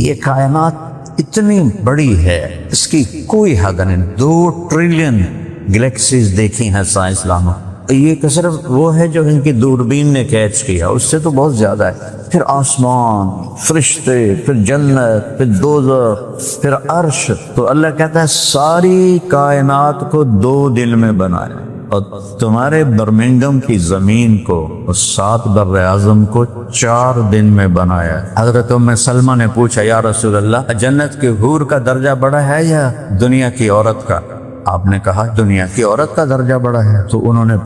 یہ کائنات اتنی بڑی ہے، اس کی کوئی حد نہیں۔ 2 ٹریلین گلیکسیز دیکھی ہیں سائنسدانوں، یہ کہ صرف وہ ہے جو ان کی دوربین نے کیچ کیا، اس سے تو بہت زیادہ ہے۔ پھر آسمان، فرشتے، پھر جنت، پھر دوزخ، پھر عرش۔ تو اللہ کہتا ہے ساری کائنات کو 2 دن میں بنایا، اور تمہارے برمنگم کی زمین کو اور 7 بر اعظم کو 4 دن میں بنایا۔ حضرت ام سلمہ نے پوچھا یا رسول اللہ، جنت کے حور کا درجہ بڑا ہے یا دنیا کی عورت کا؟ آپ نے کہا دنیا کی عورت کا درجہ بڑا ہے۔ تو انہوں نے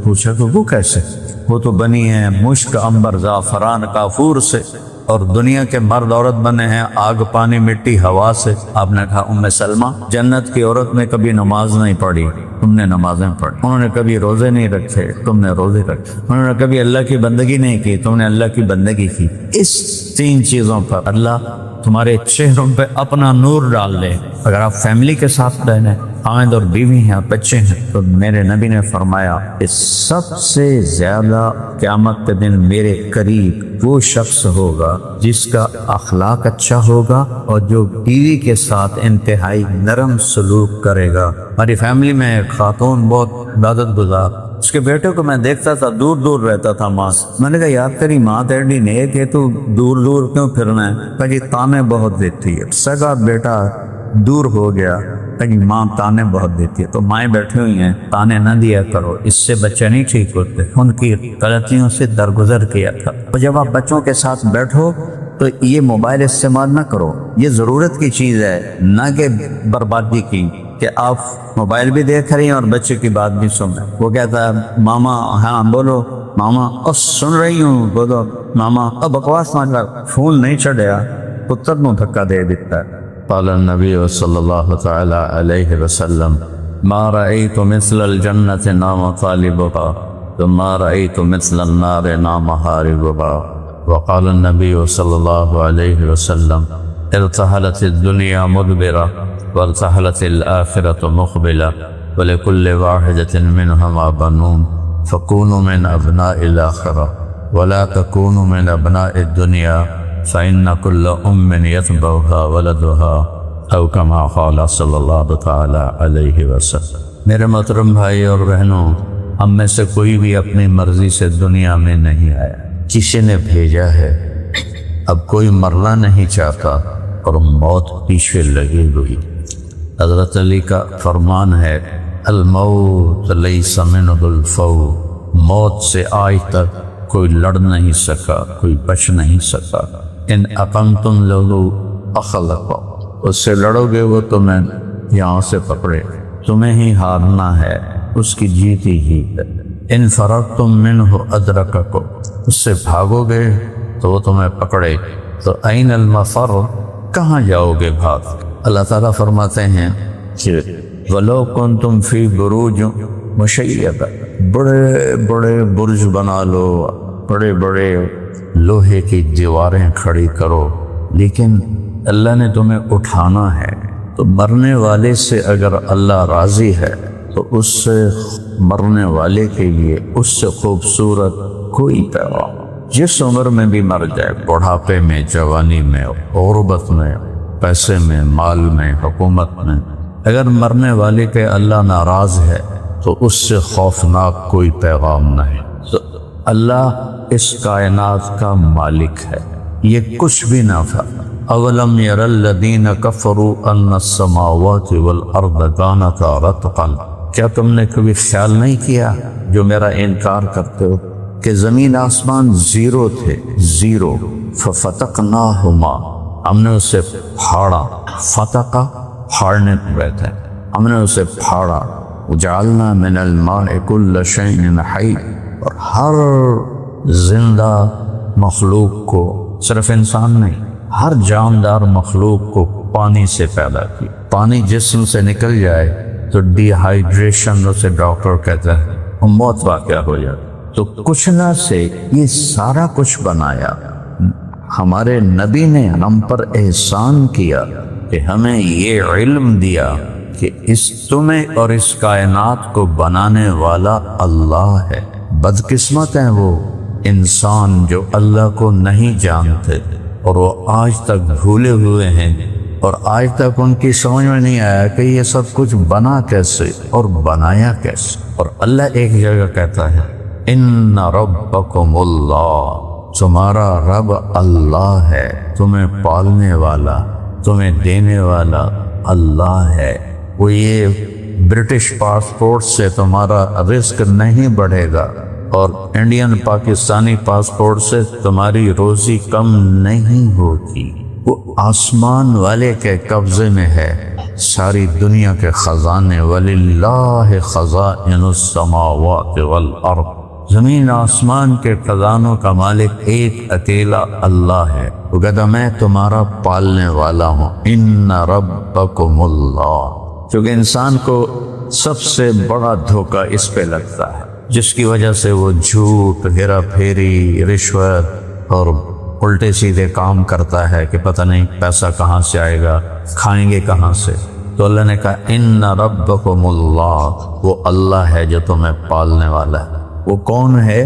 پوچھا کہ وہ کیسے؟ وہ تو بنی ہیں مشک، عنبر، زعفران، کافور سے، اور دنیا کے مرد عورت بنے ہیں آگ، پانی، مٹی، ہوا سے۔ آپ نے کہا ام سلمہ، جنت کی عورت نے کبھی نماز نہیں پڑھی، تم نے نمازیں پڑھی۔ انہوں نے کبھی روزے نہیں رکھے، تم نے روزے رکھے۔ انہوں نے کبھی اللہ کی بندگی نہیں کی، تم نے اللہ کی بندگی کی۔ اس 3 چیزوں پر اللہ تمہارے چہروں پہ اپنا نور ڈال لے۔ اگر آپ فیملی کے ساتھ رہنے، خاوند اور بیوی ہیں، بچے ہیں، تو میرے نبی نے فرمایا کہ سب سے زیادہ قیامت کے دن میرے قریب وہ شخص ہوگا جس کا اخلاق اچھا ہوگا اور جو بیوی کے ساتھ انتہائی نرم سلوک کرے گا۔ ہماری فیملی میں ایک خاتون بہت عبادت گزار، اس کے بیٹے کو میں دیکھتا تھا دور دور رہتا تھا ماں سے۔ میں نے کہا یار تیری ماں تیری نیک ہے، تو دور دور کیوں پھرنا ہے؟ کہا جی تانے بہت دیتی ہے، سگا بیٹا دور ہو گیا، کہ ماں تانے بہت دیتی ہے۔ تو مائیں بیٹھی ہوئی ہیں، تانے نہ دیا کرو، اس سے بچے نہیں ٹھیک ہوتے۔ ان کی غلطیوں سے درگزر کیا تھا۔ تو جب آپ بچوں کے ساتھ بیٹھو تو یہ موبائل استعمال نہ کرو، یہ ضرورت کی چیز ہے، نہ کہ بربادی کی، کہ آپ موبائل بھی دیکھ رہی ہیں اور بچے کی بات بھی سن رہے ہیں۔ وہ کہتا ہے ماما، ہاں بولو ماما، اور سن رہی ہوں، بولو ماما، اور بکواس نہ کر، فون نہیں چڑھیا، پتر نو دھکا دے دیتا ہے۔ قال النبی صلی اللہ تعالی علیہ وسلم ما رأیت مثل الجنة نام طالبها ما رأیت مثل النار نام حاربها۔ وقال النبی صلی اللہ علیہ وسلم ارتحلت الدنیا مدبرہ وارتحلت الآخرة مقبلہ ولكل واحدة منهما بنون فكونوا من أبناء الآخرة ولا تكونوا من أبناء الدنيا فإن كل أم يتبعها ولدها أو كما قال صلی اللہ تعالی علیہ وسلم۔ میرے محترم بھائی اور بہنوں، ہم میں سے کوئی بھی اپنی مرضی سے دنیا میں نہیں آیا، کسی نے بھیجا ہے۔ اب کوئی مرنا نہیں چاہتا اور موت پیچھے لگی ہوئی۔ حضرت علی کا فرمان ہے الموت لیس منہ الفوت، موت سے آج تک کوئی لڑ نہیں سکا، کوئی بچ نہیں سکا۔ ان اقمتم لہو اخلق، اس سے لڑو گے وہ تمہیں یہاں سے پکڑے، تمہیں ہی ہارنا ہے، اس کی جیتی ہی ہے۔ ان فررتم منہ ادرککم، اس سے بھاگو گے تو وہ تمہیں پکڑے، تو این المفر، کہاں جاؤ گے بھاگ؟ اللہ تعالیٰ فرماتے ہیں کہ وَلَوْ كُنْتُمْ فِي بُرُوجٍ مُشَيَّدَةٍ، بڑے بڑے برج بنا لو، بڑے بڑے لوہے کی دیواریں کھڑی کرو، لیکن اللہ نے تمہیں اٹھانا ہے۔ تو مرنے والے سے اگر اللہ راضی ہے تو اس سے مرنے والے کے لیے اس سے خوبصورت کوئی پیغام، جس عمر میں بھی مر جائے، بڑھاپے میں، جوانی میں، غربت میں، پیسے میں، مال میں، حکومت میں، اگر مرنے والے پہ اللہ ناراض ہے تو اس سے خوفناک کوئی پیغام نہیں۔ تو اللہ اس کائنات کا مالک ہے، یہ کچھ بھی نہ تھا۔ اولم یر الذین کفروا ان السماوات والارض کانتا رتقا، کیا تم نے کبھی خیال نہیں کیا جو میرا انکار کرتے ہو کہ زمین آسمان زیرو تھے، زیرو، ففتقناہما، ہم نے اسے پھاڑا، فتقہ پھاڑنے کو کہتے ہیں، ہم نے اسے پھاڑا، وجعلنا من الماء کل شیء حی، اور ہر زندہ مخلوق کو، صرف انسان نہیں، ہر جاندار مخلوق کو پانی سے پیدا کی۔ پانی جسم سے نکل جائے تو ڈی ہائیڈریشن اسے ڈاکٹر کہتا ہے، موت واقع ہو جائے۔ تو کچھ نہ سے یہ سارا کچھ بنایا۔ ہمارے نبی نے ہم پر احسان کیا کہ ہمیں یہ علم دیا کہ اس تمہیں اور اس کائنات کو بنانے والا اللہ ہے۔ بدقسمت ہیں وہ انسان جو اللہ کو نہیں جانتے، اور وہ آج تک بھولے ہوئے ہیں، اور آج تک ان کی سمجھ میں نہیں آیا کہ یہ سب کچھ بنا کیسے اور بنایا کیسے۔ اور اللہ ایک جگہ کہتا ہے ان ربکم اللہ، تمہارا رب اللہ ہے، تمہیں پالنے والا، تمہیں دینے والا اللہ ہے۔ وہ یہ برٹش پاسپورٹ سے تمہارا رزق نہیں بڑھے گا، اور انڈین پاکستانی پاسپورٹ سے تمہاری روزی کم نہیں ہوگی۔ وہ آسمان والے کے قبضے میں ہے ساری دنیا کے خزانے، وَلِلَّهِ خَزَائِنُ السَّمَاوَاتِ وَالْأَرْضِ، زمین آسمان کے خزانوں کا مالک ایک اکیلا اللہ ہے۔ وہ کہتا میں تمہارا پالنے والا ہوں، ان ربکم اللہ۔ کیونکہ انسان کو سب سے بڑا دھوکہ اس پہ لگتا ہے، جس کی وجہ سے وہ جھوٹ، ہیرا پھیری، رشوت اور الٹے سیدھے کام کرتا ہے کہ پتہ نہیں پیسہ کہاں سے آئے گا، کھائیں گے کہاں سے۔ تو اللہ نے کہا ان ربکم اللہ، وہ اللہ ہے جو تمہیں پالنے والا ہے۔ وہ کون ہے؟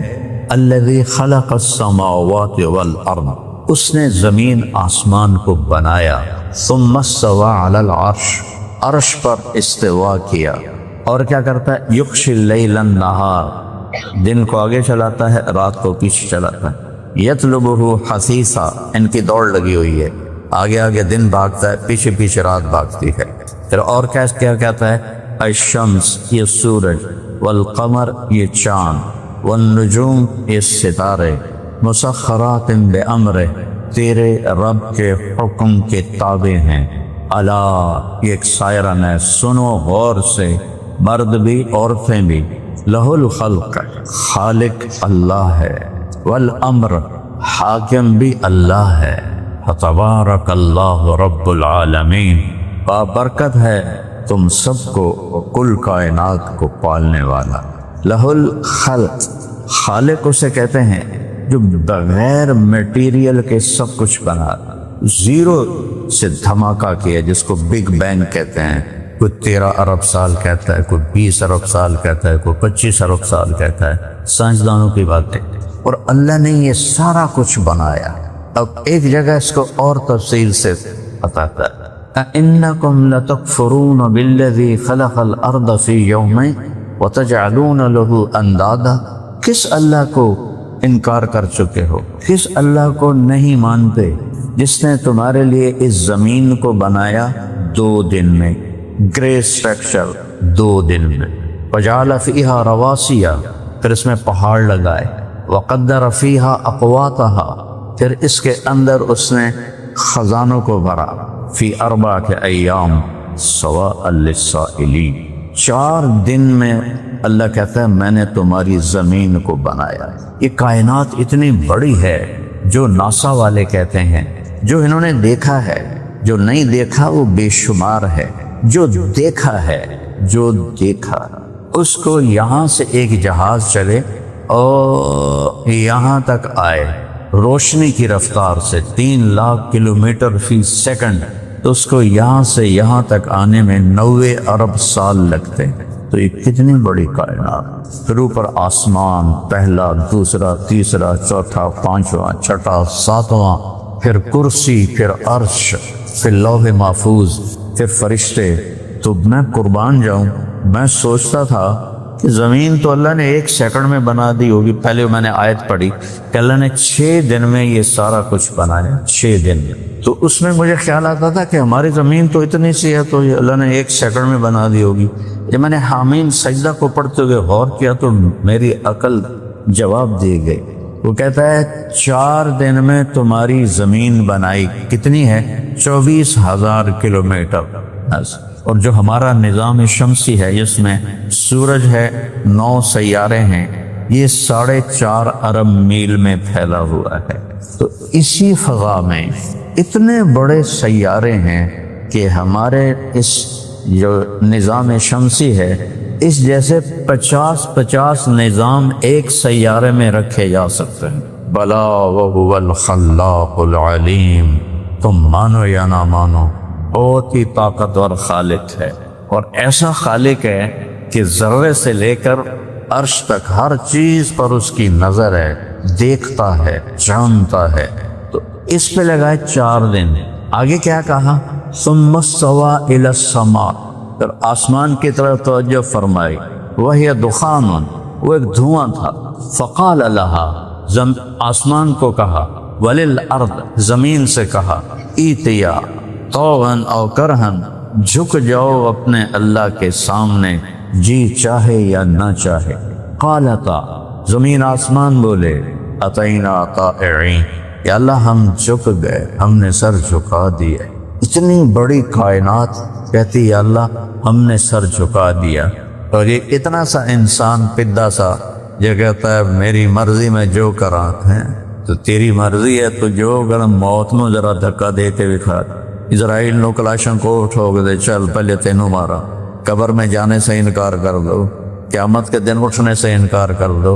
الذی خلق السماوات والارض، اس نے زمین آسمان کو بنایا، ثم استوى علی العرش، عرش پر استوا کیا، اور کیا کرتا ہے؟ یغشی اللیل النہار، دن کو آگے چلاتا ہے، رات کو پیچھے چلاتا ہے۔ یطلبہ حثیثا، ان کی دوڑ لگی ہوئی ہے، آگے آگے دن بھاگتا ہے، پیچھے پیچھے رات بھاگتی ہے۔ پھر اور کیا کہتا ہے؟ الشمس، یہ سورج، والقمر، یہ چاند، والنجوم، یہ ستارے، مسخرات بامرہ، تیرے رب کے حکم کے تابع ہیں۔ الا، یہ ایک سائرن ہے، سنو غور سے، مرد بھی عورتیں بھی۔ لہ الخلق، خالق اللہ ہے، والامر، حاکم بھی اللہ ہے۔ فتبارک اللہ رب العالمین، بابرکت ہے تم سب کو کل کائنات کو پالنے والا۔ لہ الخلق، خالق اسے کہتے ہیں جو بغیر میٹیریل کے سب کچھ بنا، زیرو سے دھماکہ کیا، جس کو بگ بینگ کہتے ہیں۔ کوئی 13 ارب سال کہتا ہے، کوئی 20 ارب سال کہتا ہے، کوئی 25 ارب سال کہتا ہے، سائنسدانوں کی باتیں۔ اور اللہ نے یہ سارا کچھ بنایا۔ اب ایک جگہ اس کو اور تفصیل سے بتاتا ہے، اَإِنَّكُمْ لَتَكْفُرُونَ بِالَّذِي خَلَقَ الْأَرْضَ فِي يَوْمَيْنِ وَتَجْعَلُونَ لَهُ أَنْدَادًا، کس اللہ کو انکار کر چکے ہو، کس اللہ کو نہیں مانتے جس نے تمہارے لیے اس زمین کو بنایا 2 دن میں، گرے اسٹرکچر 2 دن میں۔ وَجَعَلَ فِيهَا رَوَاسِيَ، پھر اس میں پہاڑ لگائے، وَقَدَّرَ فِيهَا أَقْوَاتَهَا، پھر اس کے اندر اس نے خزانوں کو بھرا، فی 4 ایام سواء للسائلین، 4 دن میں اللہ کہتا ہے میں نے تمہاری زمین کو بنایا۔ یہ کائنات اتنی بڑی ہے جو ناسا والے کہتے ہیں، جو انہوں نے دیکھا ہے، جو نہیں دیکھا وہ بے شمار ہے۔ جو دیکھا ہے، جو دیکھا، اس کو یہاں سے ایک جہاز چلے اور یہاں تک آئے روشنی کی رفتار سے 3 لاکھ کلومیٹر فی سیکنڈ، تو اس کو یہاں سے یہاں تک آنے میں 90 ارب سال لگتے ہیں۔ تو یہ کتنی بڑی کائنات۔ پھر اوپر آسمان، پہلا، دوسرا، تیسرا، چوتھا، 5واں، 6واں، 7واں، پھر کرسی، پھر عرش، پھر لوح محفوظ، پھر فرشتے۔ تو میں قربان جاؤں، میں سوچتا تھا کہ زمین تو اللہ نے 1 سیکنڈ میں بنا دی ہوگی۔ پہلے میں نے آیت پڑھی کہ اللہ نے 6 دن میں یہ سارا کچھ بنایا، 6 دن میں۔ تو اس میں مجھے خیال آتا تھا کہ ہماری زمین تو اتنی سی ہے، تو یہ اللہ نے 1 سیکنڈ میں بنا دی ہوگی۔ جب میں نے حامین سجدہ کو پڑھتے ہوئے غور کیا تو میری عقل جواب دے گئی۔ وہ کہتا ہے 4 دن میں تمہاری زمین بنائی، کتنی ہے؟ 24,000 کلومیٹر۔ اور جو ہمارا نظام شمسی ہے، جس میں سورج ہے، 9 سیارے ہیں، یہ 4.5 ارب میل میں پھیلا ہوا ہے۔ تو اسی فضا میں اتنے بڑے سیارے ہیں کہ ہمارے اس جو نظام شمسی ہے، اس جیسے 50 نظام ایک سیارے میں رکھے جا سکتے ہیں۔ بلا وهو الخلاق العلیم، تم مانو یا نہ مانو، بہت ہی طاقتور خالق ہے، اور ایسا خالق ہے کہ ذرے سے لے کر عرش تک ہر چیز پر اس کی نظر ہے، دیکھتا ہے، جانتا ہے۔ تو اس پہ لگائے 4 دن۔ آگے کیا کہا؟ ثم استوى الى السماء، پھر آسمان کی طرف توجہ فرمائی، وہی دخان، وہ ایک دھواں تھا، فقال لها، آسمان کو کہا، وللارض، زمین سے کہا، ایتیا طوعا او کرہن، جھک جاؤ اپنے اللہ کے سامنے، جی چاہے یا نہ چاہے۔ قالتا، زمین آسمان بولے، اتینا طائعین، یا اللہ ہم جھک گئے، ہم نے سر جھکا دیا۔ اتنی بڑی کائنات کہتی یا اللہ ہم نے سر جھکا دیا، اور یہ اتنا سا انسان پدہ سا یہ کہتا ہے میری مرضی میں جو کرا ہے، تو تیری مرضی ہے تو جو اگر موت میں ذرا دھکا دے کے دکھا، اسرائیل نو کلاشن کو اٹھو گے چل پہلے تینوں مارا، قبر میں جانے سے انکار کر دو، قیامت کے دن اٹھنے سے انکار کر دو،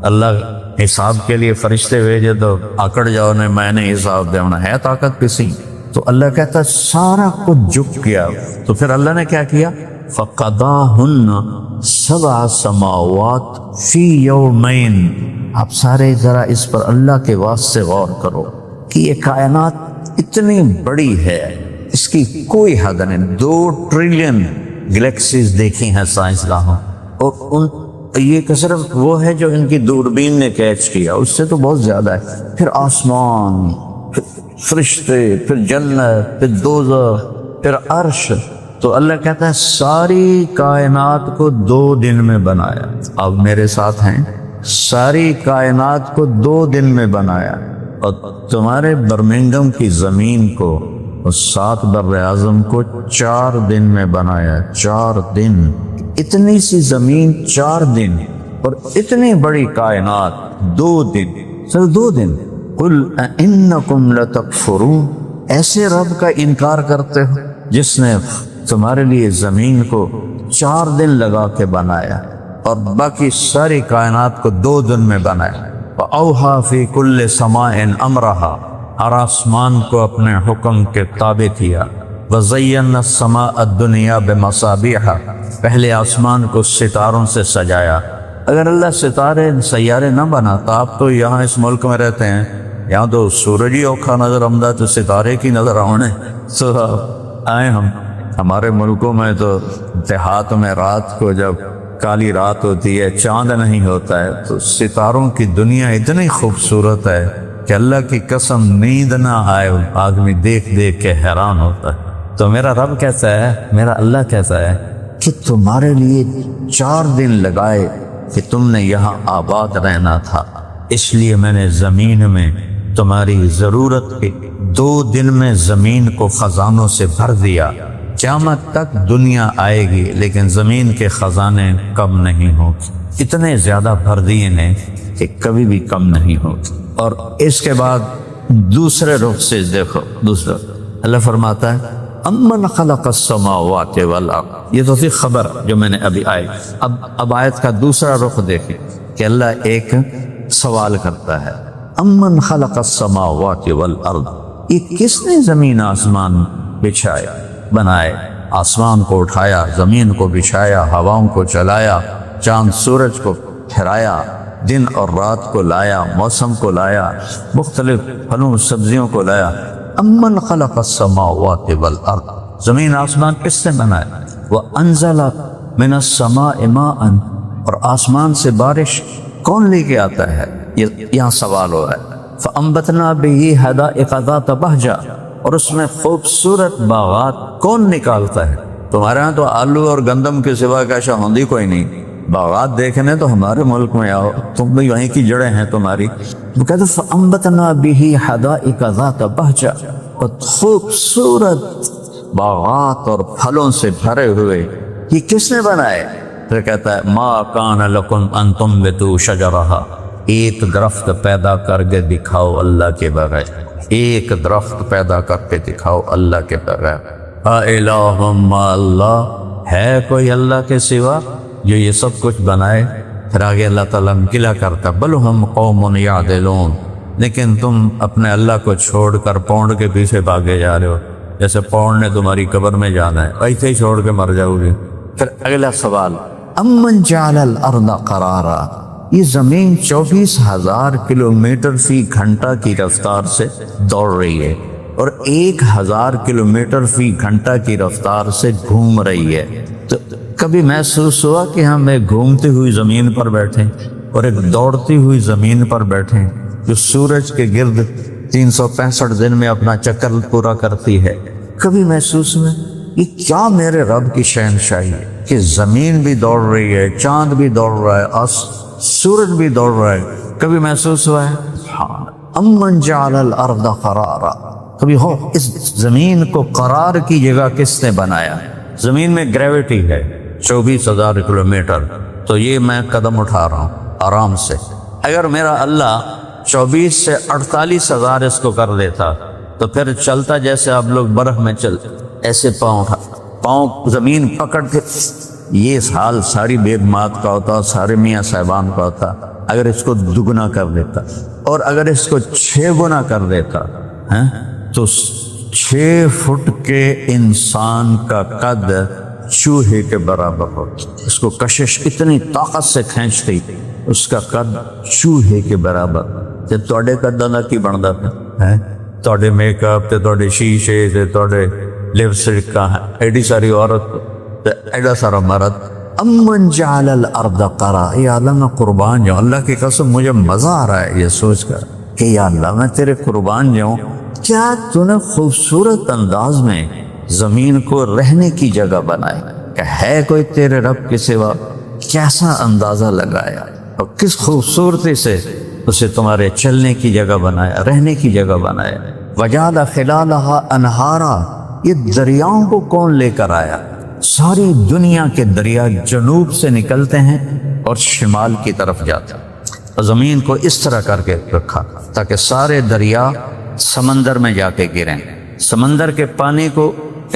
اللہ حساب کے لیے فرشتے بھیجے تو آکڑ جاؤ نے میں نے حساب دینا ہے طاقت کسی؟ تو اللہ کہتا سارا کچھ جھک گیا۔ تو پھر اللہ نے کیا کیا؟ فَقَضَاهُنَّ 7 سماوات فی یومین۔ آپ سارے ذرا اس پر اللہ کے واسطے غور کرو کہ یہ کائنات اتنی بڑی ہے، اس کی کوئی حد نہیں۔ 2 ٹریلین گلیکسیز دیکھی ہیں سائنسدانوں، اور یہ کہ صرف وہ ہے جو ان کی دوربین نے کیچ کیا، اس سے تو بہت زیادہ ہے۔ پھر آسمان، پھر فرشتے، پھر جنت، پھر دوزخ، پھر عرش۔ تو اللہ کہتا ہے ساری کائنات کو 2 دن میں بنایا۔ اب میرے ساتھ ہیں، ساری کائنات کو 2 دن میں بنایا، اور تمہارے برمنگم کی زمین کو اور 7 بر اعظم کو 4 دن میں بنایا۔ 4 دن، اتنی سی زمین 4 دن، اور اتنی بڑی کائنات 2 دن، صرف 2 دن۔ قل انکم لتکفرون، ایسے رب کا انکار کرتے ہو جس نے تمہارے لیے زمین کو 4 دن لگا کے بنایا اور باقی ساری کائنات کو 2 دن میں بنایا۔ وَأَوْحَى فِي كُلِّ سَمَاءٍ أَمْرَهَا، ہر آسمان کو اپنے حکم کے تابع کیا۔ وَزَيَّنَّا السَّمَاءَ الدُّنْيَا بِمَصَابِيحَ، پہلے آسمان کو ستاروں سے سجایا۔ اگر اللہ ستارے سیارے نہ بناتا، آپ تو یہاں اس ملک میں رہتے ہیں، یہاں تو سورج ہی اوکھا نظر آمدہ تو ستارے کی نظر آنے۔ تو آئے ہمارے ملکوں میں تو دیہات میں رات کو جب کالی رات ہوتی ہے، چاند نہیں ہوتا ہے، تو ستاروں کی دنیا اتنی خوبصورت ہے کہ اللہ کی قسم نیند نہ آئے، آدمی دیکھ دیکھ کے حیران ہوتا ہے۔ تو میرا رب کہتا ہے، میرا اللہ کہتا ہے کہ تمہارے لیے 4 دن لگائے کہ تم نے یہاں آباد رہنا تھا، اس لیے میں نے زمین میں تمہاری ضرورت کے 2 دن میں زمین کو خزانوں سے بھر دیا۔ قیامت تک دنیا آئے گی لیکن زمین کے خزانے کم نہیں ہوگی، اتنے زیادہ بھر دیے نے کہ کبھی بھی کم نہیں ہوگی۔ اور اس کے بعد دوسرے رخ سے دیکھو، دوسرا اللہ فرماتا ہے امن خلق السماوات والارض، یہ تو تھی خبر جو میں نے ابھی آئی۔ اب آیت کا دوسرا رخ دیکھیں کہ اللہ ایک سوال کرتا ہے، امن خلق السماوات والارض، یہ کس نے زمین آسمان بچھائے بنائے؟ آسمان کو اٹھایا، زمین کو بچھایا، ہواؤں کو چلایا، چاند سورج کو پھرایا، دن اور رات کو لایا، موسم کو لایا، مختلف پھلوں سبزیوں کو لایا۔ امن خلق السماوات والارض، زمین آسمان کس نے بنایا؟ وانزل من السماء ماء، اور آسمان سے بارش کون لے کے آتا ہے؟ یہاں سوال ہو رہا ہے۔ فانبتنا به حدائق ذات بہجہ، اور اس میں خوبصورت باغات کون نکالتا ہے؟ تمہارے ہاں تو آلو اور گندم کے سوا کا شاہندی کوئی نہیں، باغات دیکھنے تو ہمارے ملک میں آؤ، تم بھی وہیں کی جڑیں ہیں تمہاری۔ وہ کہتے ہیں فَأَنبَتْنَا بِهِ حَدَائِقَ ذَاتَ بَهْجَةٍ، اور خوبصورت باغات اور پھلوں سے بھرے ہوئے، یہ کس نے بنائے؟ پھر کہتا ہے مَا كَانَ لَكُمْ أَن تُنبِتُوا شَجَرَهَا، ایک درخت پیدا کر کے دکھاؤ اللہ کے بغیر، ایک درخت پیدا کر کے دکھاؤ اللہ کے بغیر۔ اَإِلَٰهٌ مَّعَ اللَّهِ، ہے کوئی اللہ کے سوا جو یہ سب کچھ بنائے؟ پھر آگے اللہ تعالیٰ گلہ کرتا بل ہم قوم یعدلون، لیکن تم اپنے اللہ کو چھوڑ کر پونڈ کے پیچھے بھاگے جا رہے ہو، جیسے پونڈ نے تمہاری قبر میں جانا ہے، ایسے ہی چھوڑ کے مر جاؤ گے۔ پھر اگلا سوال امن جعل الارض قرارا، یہ زمین 24,000 کلومیٹر فی گھنٹہ کی رفتار سے دوڑ رہی ہے اور 1,000 کلومیٹر فی گھنٹہ کی رفتار سے گھوم رہی ہے. تو کبھی محسوس ہوا کہ ہم ایک گھومتی ہوئی زمین پر بیٹھے اور ایک دوڑتی ہوئی زمین پر بیٹھے جو سورج کے گرد 365 دن میں اپنا چکر پورا کرتی ہے؟ کبھی محسوس ہوا یہ کیا میرے رب کی شہنشاہی ہے کہ زمین بھی دوڑ رہی ہے، چاند بھی دوڑ رہا ہے اور سورج بھی دوڑ رہا ہے؟ کبھی محسوس ہوا ہے؟ ہاں. امن جعل الارض قرارا، کبھی ہو اس زمین کو قرار کی جگہ کس نے بنایا؟ زمین میں گریویٹی ہے 24,000 کلومیٹر، تو یہ میں قدم اٹھا رہا ہوں آرام سے. اگر میرا اللہ 24 سے 48,000 اس کو کر دیتا تو پھر چلتا جیسے آپ لوگ برف میں چل ایسے پاؤں زمین پکڑ کے، یہ حال ساری بیگمات کا ہوتا، سارے میاں صاحبان کا ہوتا. اگر اس کو دگنا کر دیتا اور اگر اس کو 6 گنا کر دیتا تو 6 فٹ کے انسان کا قد چوہے کے برابر ہوتا. اس کو کشش اتنی طاقت سے کھینچتی، اس کا قد چوہے کے برابر. تے تواڈے قداں دا کی بندا پیا؟ تواڈے میک اپ تے تواڈے شیشے تے تواڈے لپسٹک کا ایڈی ساری عورت تے ایڈا سارا مرد. امن جعل الارض قرارا، یا اللہ میں قربان جاؤں، اللہ کی قسم مجھے مزہ آ رہا ہے یہ سوچ کر کہ یا اللہ میں تیرے قربان جاؤں، کیا تو نے خوبصورت انداز میں زمین کو رہنے کی جگہ بنائی کہ ہے کوئی تیرے رب کے سوا؟ کیسا اندازہ لگایا اور کس خوبصورتی سے اسے تمہارے چلنے کی جگہ بنایا، رہنے کی جگہ بنایا. وجعل خلالہا انہارا، یہ دریاؤں کو کون لے کر آیا؟ ساری دنیا کے دریا جنوب سے نکلتے ہیں اور شمال کی طرف جاتے ہیں. زمین کو اس طرح کر کے رکھا تاکہ سارے دریا سمندر میں جا کے گریں. سمندر کے پانی کو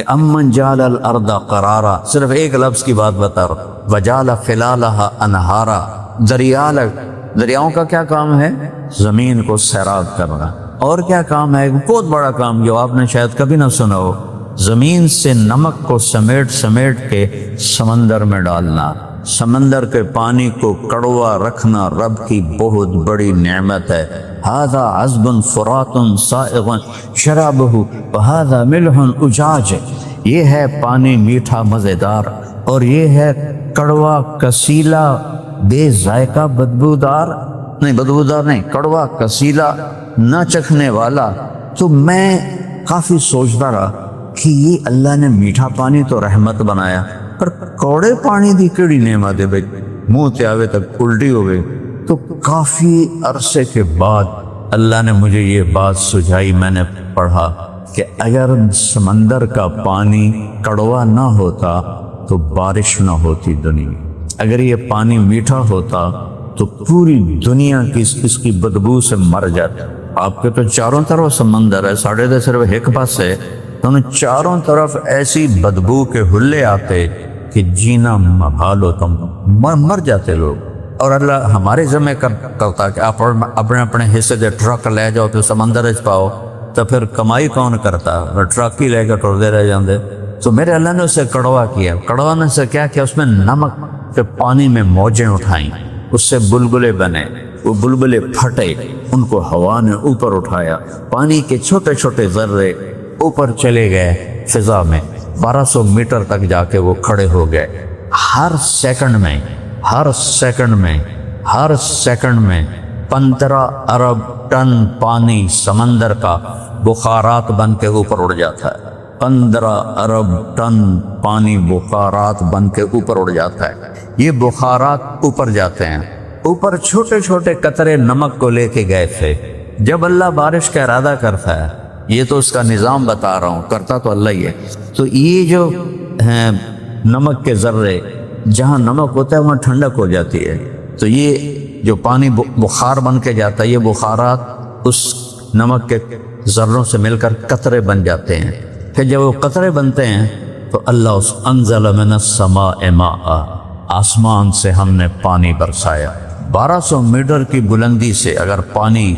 امن جعل الارض قرارا، صرف ایک لفظ کی بات بتا رہا ہوں، وجعل خلالہا انہارا. دریاؤں کا کیا کام ہے؟ زمین کو سیراب کرنا. اور کیا کام ہے؟ بہت بڑا کام جو آپ نے شاید کبھی نہ سنا ہو، زمین سے نمک کو سمیٹ کے سمندر میں ڈالنا. سمندر کے پانی کو کڑوا رکھنا رب کی بہت بڑی نعمت ہے. ھذا عذب فرات سائغ شرابہ وھذا ملح اجاج، یہ ہے پانی میٹھا مزیدار اور یہ ہے کڑوا کسیلا بے ذائقہ بدبودار نہیں کڑوا کسیلا نہ چکھنے والا. تو میں کافی سوچتا رہا کہ یہ اللہ نے میٹھا پانی تو رحمت بنایا، پر کوڑے پانی دی کیڑی نعمت ہے بھائی، منہ تے آوے تک الٹی ہو گئی. تو کافی عرصے کے بعد اللہ نے مجھے یہ بات سجھائی، میں نے پڑھا کہ اگر سمندر کا پانی کڑوا نہ ہوتا تو بارش نہ ہوتی دنیا. اگر یہ پانی میٹھا ہوتا تو پوری دنیا کی اس کی بدبو سے مر جاتا. آپ کے تو چاروں طرف سمندر ہے، ساڑھے دے صرف ایک پاس ہے، تو چاروں طرف ایسی بدبو کے حلے آتے کہ جینا محال ہوتا، مر جاتے لوگ. اور اللہ ہمارے ذمہ کرتا کہ آپ اپنے حصے دے ٹرک لے جاؤ تو سمندر اچ پاؤ، تو پھر کمائی کون کرتا؟ ٹرک ہی لے کے ٹردے رہ جاندے. تو میرے اللہ نے اسے کڑوا کیا. کڑوا نے سے کیا کیا؟ اس میں نمک کے پانی میں موجیں اٹھائیں، اس سے بلبلے بنے، وہ بلبلے پھٹے، ان کو ہوا نے اوپر اٹھایا، پانی کے چھوٹے چھوٹے ذرے اوپر چلے گئے فضا میں، 1200 میٹر تک جا کے وہ کھڑے ہو گئے. ہر سیکنڈ میں 15 ارب ٹن پانی سمندر کا بخارات بن کے اوپر اڑ جاتا ہے. 15 ارب ٹن پانی بخارات بن کے اوپر اڑ جاتا ہے. یہ بخارات اوپر جاتے ہیں، اوپر چھوٹے چھوٹے قطرے نمک کو لے کے گئے تھے. جب اللہ بارش کا ارادہ کرتا ہے، یہ تو اس کا نظام بتا رہا ہوں، کرتا تو اللہ ہی ہے. تو یہ جو نمک کے ذرے، جہاں نمک ہوتا ہے وہاں ٹھنڈک ہو جاتی ہے. تو یہ جو پانی بخار بن کے جاتا ہے، یہ بخارات اس نمک کے ذروں سے مل کر قطرے بن جاتے ہیں. پھر جب وہ قطرے بنتے ہیں تو اللہ اس انزل من السماء ماء، آسمان سے ہم نے پانی برسایا. 1200 میٹر کی بلندی سے اگر پانی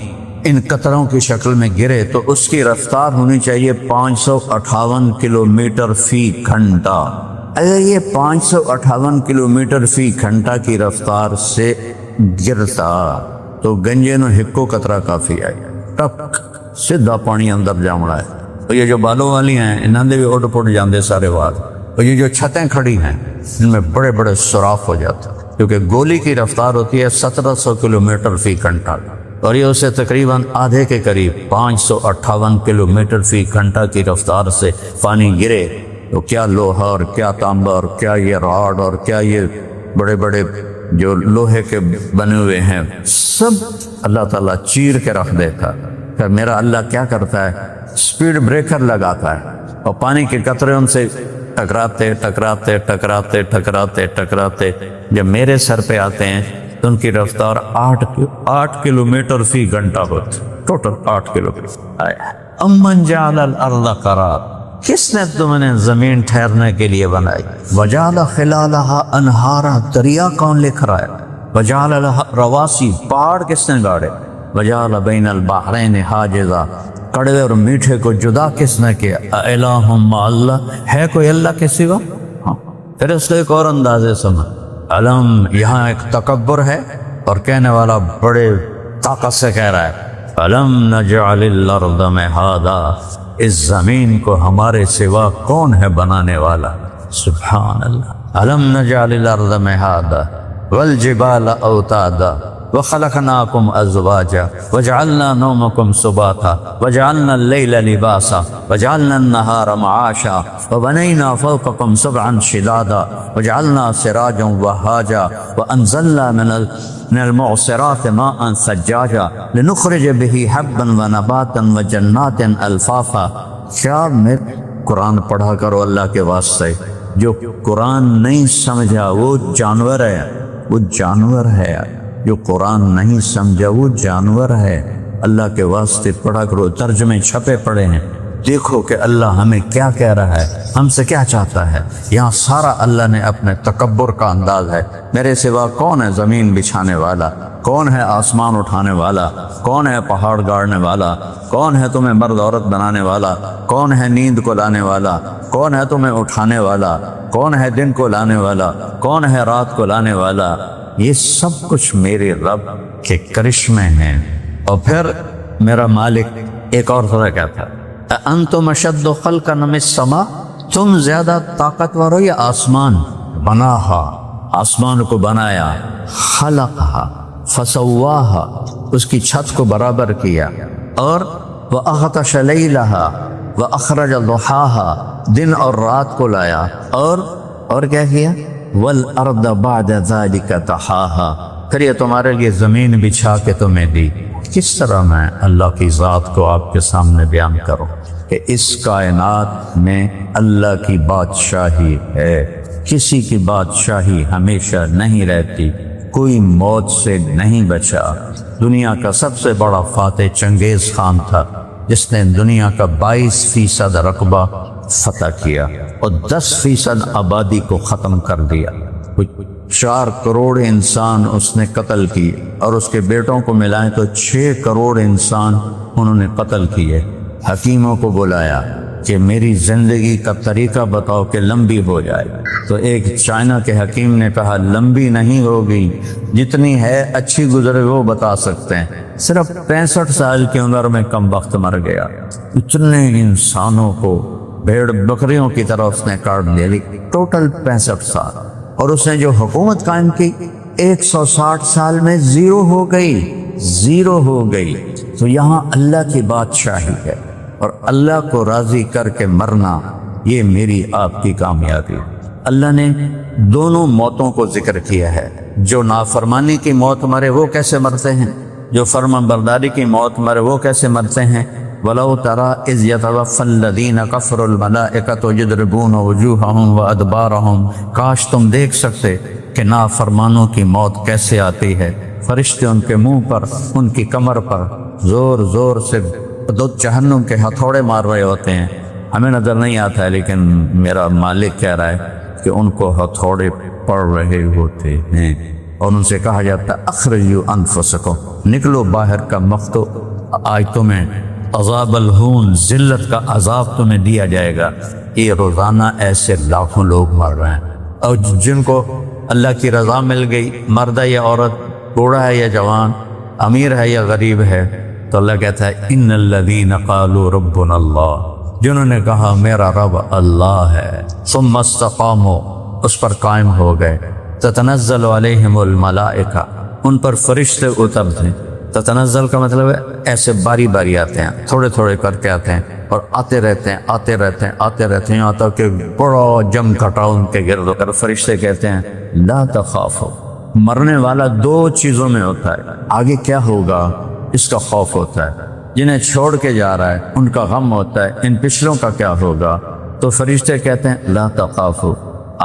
ان قطروں کی شکل میں گرے تو اس کی رفتار ہونی چاہیے 558 کلومیٹر فی گھنٹہ. اگر یہ 558 کلومیٹر فی گھنٹہ کی رفتار سے گرتا تو گنجے نو ہکو قطرہ کافی آئی، ٹک سیدھا پانی اندر جامڑا ہے۔ تو یہ جو بالوں والی ہیں انہاں دے بھی اڈ پٹ جاندے سارے واد، اور یہ جو چھتیں کھڑی ہیں ان میں بڑے بڑے سوراخ ہو جاتے ہیں، کیونکہ گولی کی رفتار ہوتی ہے 1700 کلومیٹر فی گھنٹہ، اور یہ اسے تقریباً آدھے کے قریب 558 کلومیٹر فی گھنٹہ کی رفتار سے پانی گرے تو کیا لوہا اور کیا تانبا اور کیا یہ راڈ اور کیا یہ بڑے بڑے جو لوہے کے بنے ہوئے ہیں سب اللہ تعالیٰ چیر کے رکھ دیتا۔ پھر میرا اللہ کیا کرتا ہے، سپیڈ بریکر لگاتا ہے اور پانی کے قطرے ان سے ٹکراتے ٹکراتے ٹکراتے ٹکراتے ٹکراتے جب میرے سر پہ آتے ہیں تو ان کی رفتار 8 کلومیٹر فی گھنٹہ ہوتی، ٹوٹل 8 کلومیٹر۔ امن جعل الارض قرار، کس نے تم نے زمین ٹھہرنے کے لیے بنائی؟ وجعل خلالہا انہارا، دریا کون لکھ رہا ہے؟ وجعل لہا رواسی، پہاڑ کس نے گاڑے؟ وجعل بین البحرین حاجزا، کڑوے اور میٹھے کو جدا کس نے کیا؟ الہ مع اللہ، ہے کوئی اللہ کے سوا؟ ہاں۔ پھر اس کو ایک اور اندازے سمجھ، علم، یہاں ایک تکبر ہے اور کہنے والا بڑے طاقت سے کہہ رہا ہے علم نجعل الارض مہادا، اس زمین کو ہمارے سوا کون ہے بنانے والا؟ سبحان اللہ۔ علم نجعل الارض مہادا والجبال اوتادا وخلقناکم ازواجا وجعلنا نومکم سباتا وجعلنا اللیل لباسا وجعلنا النہار معاشا وبنینا فوقکم سبعا شدادا وجعلنا سراجا وہاجا وانزلنا من المعصرات ماء ثجاجا لنخرج به حبا ونباتا وجنات الفافا۔ کیا میں قرآن پڑھا کرو اللہ کے واسطے، جو قرآن نہیں سمجھا وہ جانور ہے، وہ جانور ہے، جو قرآن نہیں سمجھا وہ جانور ہے۔ اللہ کے واسطے پڑھا کرو، ترجمے چھپے پڑے ہیں، دیکھو کہ اللہ ہمیں کیا کہہ رہا ہے، ہم سے کیا چاہتا ہے۔ یہاں سارا اللہ نے اپنے تکبر کا انداز ہے، میرے سوا کون ہے زمین بچھانے والا، کون ہے آسمان اٹھانے والا، کون ہے پہاڑ گاڑنے والا، کون ہے تمہیں مرد عورت بنانے والا، کون ہے نیند کو لانے والا، کون ہے تمہیں اٹھانے والا، کون ہے دن کو لانے والا، کون ہے رات کو لانے والا۔ یہ سب کچھ میرے رب کے کرشمے ہیں۔ اور پھر میرا مالک ایک اور طرح کہتا ہے انتم اشد خلقا من السماء، تم زیادہ طاقتور ہو یا آسمان؟ بناہا، آسمان کو بنایا، خلقہا فسواہا، اس کی چھت کو برابر کیا، اور وَأَغْطَشَ لَيْلَهَا وَأَخْرَجَ ضُحَاهَا، دن اور رات کو لایا، اور کیا کیا؟ وَالْأَرْضَ بَعْدَ ذَلِكَ طَحَاهَا، پھر یہ تمہارے لیے زمین بچھا کے تمہیں دی۔ کس طرح میں اللہ کی ذات کو آپ کے سامنے بیان کروں کہ اس کائنات میں اللہ کی بادشاہی ہے، کسی کی بادشاہی ہمیشہ نہیں رہتی، کوئی موت سے نہیں بچا۔ دنیا کا سب سے بڑا فاتح چنگیز خان تھا، جس نے دنیا کا 22% رقبہ فتح کیا اور 10% آبادی کو ختم کر دیا۔ 4 کروڑ انسان اس نے قتل کیے، اور اس کے بیٹوں کو ملائیں تو 6 کروڑ انسان انہوں نے قتل کیے۔ حکیموں کو بلایا کہ میری زندگی کا طریقہ بتاؤ کہ لمبی ہو جائے، تو ایک چائنا کے حکیم نے کہا لمبی نہیں ہوگی، جتنی ہے اچھی گزرے وہ بتا سکتے ہیں۔ صرف 65 سال کی عمر میں کم وقت مر گیا۔ اتنے انسانوں کو بھیڑ بکریوں کی طرح اس نے کاٹ دیا، ٹوٹل 65 سال۔ اور اس نے جو حکومت قائم کی 160 سال میں زیرو ہو گئی۔ تو یہاں اللہ کی بادشاہی ہے، اور اللہ کو راضی کر کے مرنا، یہ میری آپ کی کامیابی۔ اللہ نے دونوں موتوں کو ذکر کیا ہے، جو نافرمانی کی موت مرے وہ کیسے مرتے ہیں، جو فرمان برداری کی موت مرے وہ کیسے مرتے ہیں۔ وَلَوْ تَرَىٰ إِذْ يَتَوَفَّى الَّذِينَ كَفَرُوا الْمَلَائِكَةُ يَضْرِبُونَ وُجُوهَهُمْ وَأَدْبَارَهُمْ، کاش تم دیکھ سکتے کہ نافرمانوں کی موت کیسے آتی ہے، فرشتے ان کے منہ پر، ان کی کمر پر زور زور سے جہنم کے ہتھوڑے مار رہے ہوتے ہیں۔ ہمیں نظر نہیں آتا ہے، لیکن میرا مالک کہہ رہا ہے کہ ان کو ہتھوڑے پڑ رہے ہوتے ہیں، اور ان سے کہا جاتا ہے اخرجوا انفسکم، نکلو باہر کا مفتو، آج تمہیں عذاب الہون، ذلت کا عذاب تمہیں دیا جائے گا۔ یہ روزانہ ایسے لاکھوں لوگ مر رہے ہیں، اور جن کو اللہ کی رضا مل گئی، مرد یا عورت، بوڑھا ہے یا جوان، امیر ہے یا غریب ہے، تو اللہ کہتا ہے ان الذین قالوا ربنا اللہ، جنہوں نے کہا میرا رب اللہ ہے، ثم استقاموا، اس پر قائم ہو گئے، تتنزل علیہم الملائکہ، ان پر فرشتے اترتے ہیں۔ تتنزل کا مطلب ہے ایسے باری باری آتے ہیں، تھوڑے تھوڑے کر کے آتے ہیں اور آتے رہتے ہیں آتے رہتے ہیں آتے رہتے ہیں، یہاں تک کہ بڑا جم کھٹا ان کے گرد کر فرشتے کہتے ہیں لا تخافوا، مرنے والا دو چیزوں میں ہوتا ہے، آگے کیا ہوگا اس کا خوف ہوتا ہے، جنہیں چھوڑ کے جا رہا ہے ان کا غم ہوتا ہے، ان پچھلوں کا کیا ہوگا، تو فرشتے کہتے ہیں لا تخافوا،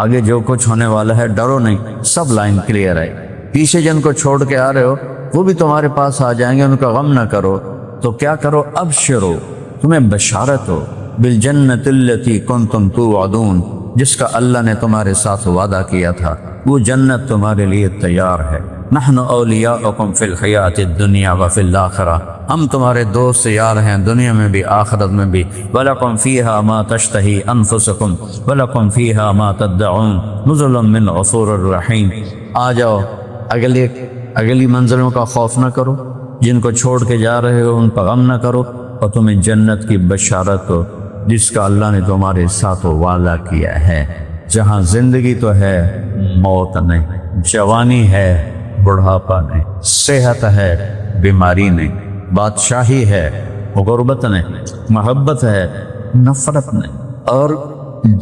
آگے جو کچھ ہونے والا ہے ڈرو نہیں، سب لائن کلیئر ہے، پیچھے جن کو چھوڑ کے آ رہے ہو وہ بھی تمہارے پاس آ جائیں گے، ان کا غم نہ کرو، تو کیا کرو ابشرو، تمہیں بشارت ہو، بالجنت التی کنتم توعدون، جس کا اللہ نے تمہارے ساتھ وعدہ کیا تھا، وہ جنت تمہارے لیے تیار ہے، نحن اولیاؤکم فی الحیات الدنیا وفی الاخرہ، ہم تمہارے دوست یار ہیں دنیا میں بھی آخرت میں بھی، وَلَكُمْ فِيهَا مَا تَشْتَهِي أَنفُسُكُمْ وَلَكُمْ فِيهَا مَا تَدَّعُونَ نُزُلٌ مِّنْ غَفُورٍ رَحِيمٍ۔ آ جاؤ اگلی منزلوں کا خوف نہ کرو، جن کو چھوڑ کے جا رہے ہو ان کا غم نہ کرو، اور تمہیں جنت کی بشارت ہو جس کا اللہ نے تمہارے ساتھ وعدہ کیا ہے، جہاں زندگی تو ہے موت نہیں، جوانی ہے بڑھاپا نہیں، صحت ہے بیماری نہیں، بادشاہی ہے غربت نہیں، محبت ہے نفرت نہیں، اور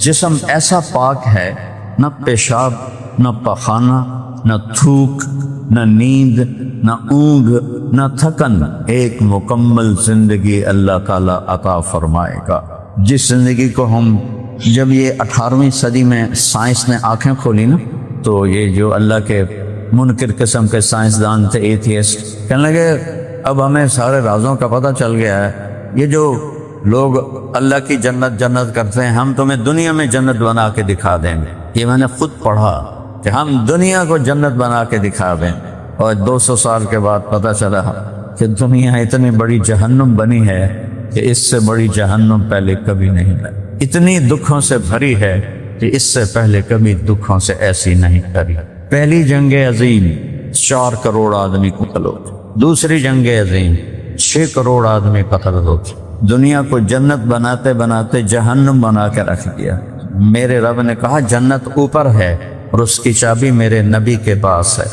جسم ایسا پاک ہے، نہ پیشاب نہ پخانہ نہ تھوک نہ نیند نہ اونگ نہ تھکن، ایک مکمل زندگی اللہ تعالیٰ عطا فرمائے گا، جس زندگی کو ہم جب یہ 18ویں صدی میں سائنس نے آنکھیں کھولی نا، تو یہ جو اللہ کے منکر قسم کے سائنسدان تھے ایتھیسٹ، کہنے لگے اب ہمیں سارے رازوں کا پتہ چل گیا ہے، یہ جو لوگ اللہ کی جنت جنت کرتے ہیں ہم تمہیں دنیا میں جنت بنا کے دکھا دیں گے، یہ میں نے خود پڑھا کہ ہم دنیا کو جنت بنا کے دکھا دیں، اور 200 سال کے بعد پتہ چلا کہ دنیا اتنی بڑی جہنم بنی ہے کہ اس سے بڑی جہنم پہلے کبھی نہیں بنی، اتنی دکھوں سے بھری ہے کہ اس سے پہلے کبھی دکھوں سے ایسی نہیں کری۔ پہلی جنگ عظیم 4 کروڑ آدمی قتل ہوتے، دوسری جنگ عظیم 6 کروڑ آدمی قتل ہوتے، دنیا کو جنت بناتے بناتے جہنم بنا کے رکھ دیا۔ میرے رب نے کہا جنت اوپر ہے اور اس کی چابی میرے نبی کے پاس ہے،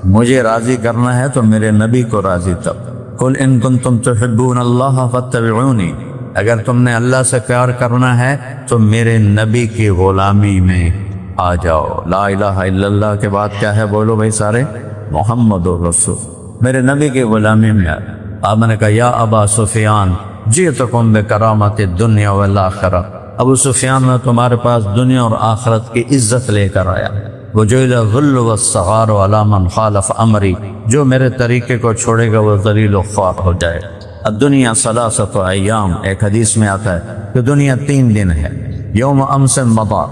مجھے راضی کرنا ہے تو میرے نبی کو راضی تب، قل ان کنتم تحبون اللہ فاتبعونی، اگر تم نے اللہ سے پیار کرنا ہے تو میرے نبی کی غلامی میں آ جاؤ۔ لا الہ الا اللہ کے بعد کیا ہے بولو بھائی سارے، محمد رسول، میرے نبی کی غلامی میں آ۔ آپ نے کہا یا ابا سفیان جئتکم بکرامت الدنیا والآخرہ، ابو سفیان میں تمہارے پاس دنیا اور آخرت کی عزت لے کر آیا، وجعل الذل والصغار علی من خالف امری، جو میرے طریقے کو چھوڑے گا وہ ذلیل و خوار ہو جائے۔ الدنیا ثلاثۃ ایام، ایک حدیث میں آتا ہے کہ دنیا 3 دن ہے، یوم امس مضى،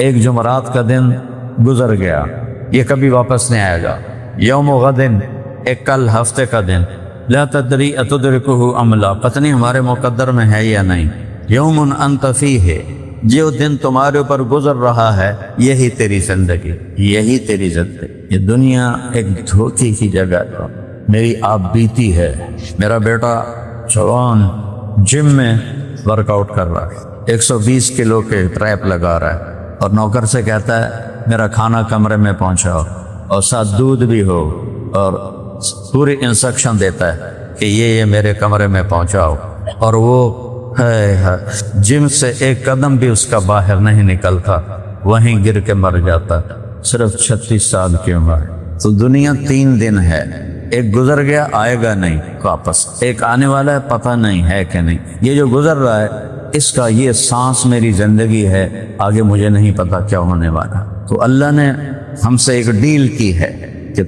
ایک جمعرات کا دن گزر گیا یہ کبھی واپس نہیں آئے گا، یوم غد، ایک کل ہفتے کا دن، لا تدری اتدرکہ ام لا، پتہ نہیں ہمارے مقدر میں ہے یا نہیں، یوم انت فیہ، جو دن تمہارے اوپر گزر رہا ہے یہی تیری زندگی، یہی تیری زندگی، یہ دنیا ایک دھوکے کی جگہ ہے۔ میری آپ بیتی ہے، میرا بیٹا جوان جم میں ورک آؤٹ کر رہا ہے، 120 کلو کے ٹریپ لگا رہا ہے، اور نوکر سے کہتا ہے میرا کھانا کمرے میں پہنچاؤ، اور ساتھ دودھ بھی ہو، اور پوری انسٹرکشن دیتا ہے کہ یہ میرے کمرے میں پہنچاؤ، اور وہ جم سے ایک قدم بھی اس کا باہر نہیں نکلتا، وہیں گر کے مر جاتا، صرف 36 سال کی عمر۔ تو دنیا 3 دن ہے، ایک گزر گیا آئے گا نہیں واپس، ایک آنے والا ہے پتہ نہیں ہے کہ نہیں، یہ جو گزر رہا ہے اس کا یہ سانس میری زندگی ہے، آگے مجھے نہیں پتا کیا ہونے والا۔ تو اللہ نے ہم سے ایک ڈیل کی ہے کہ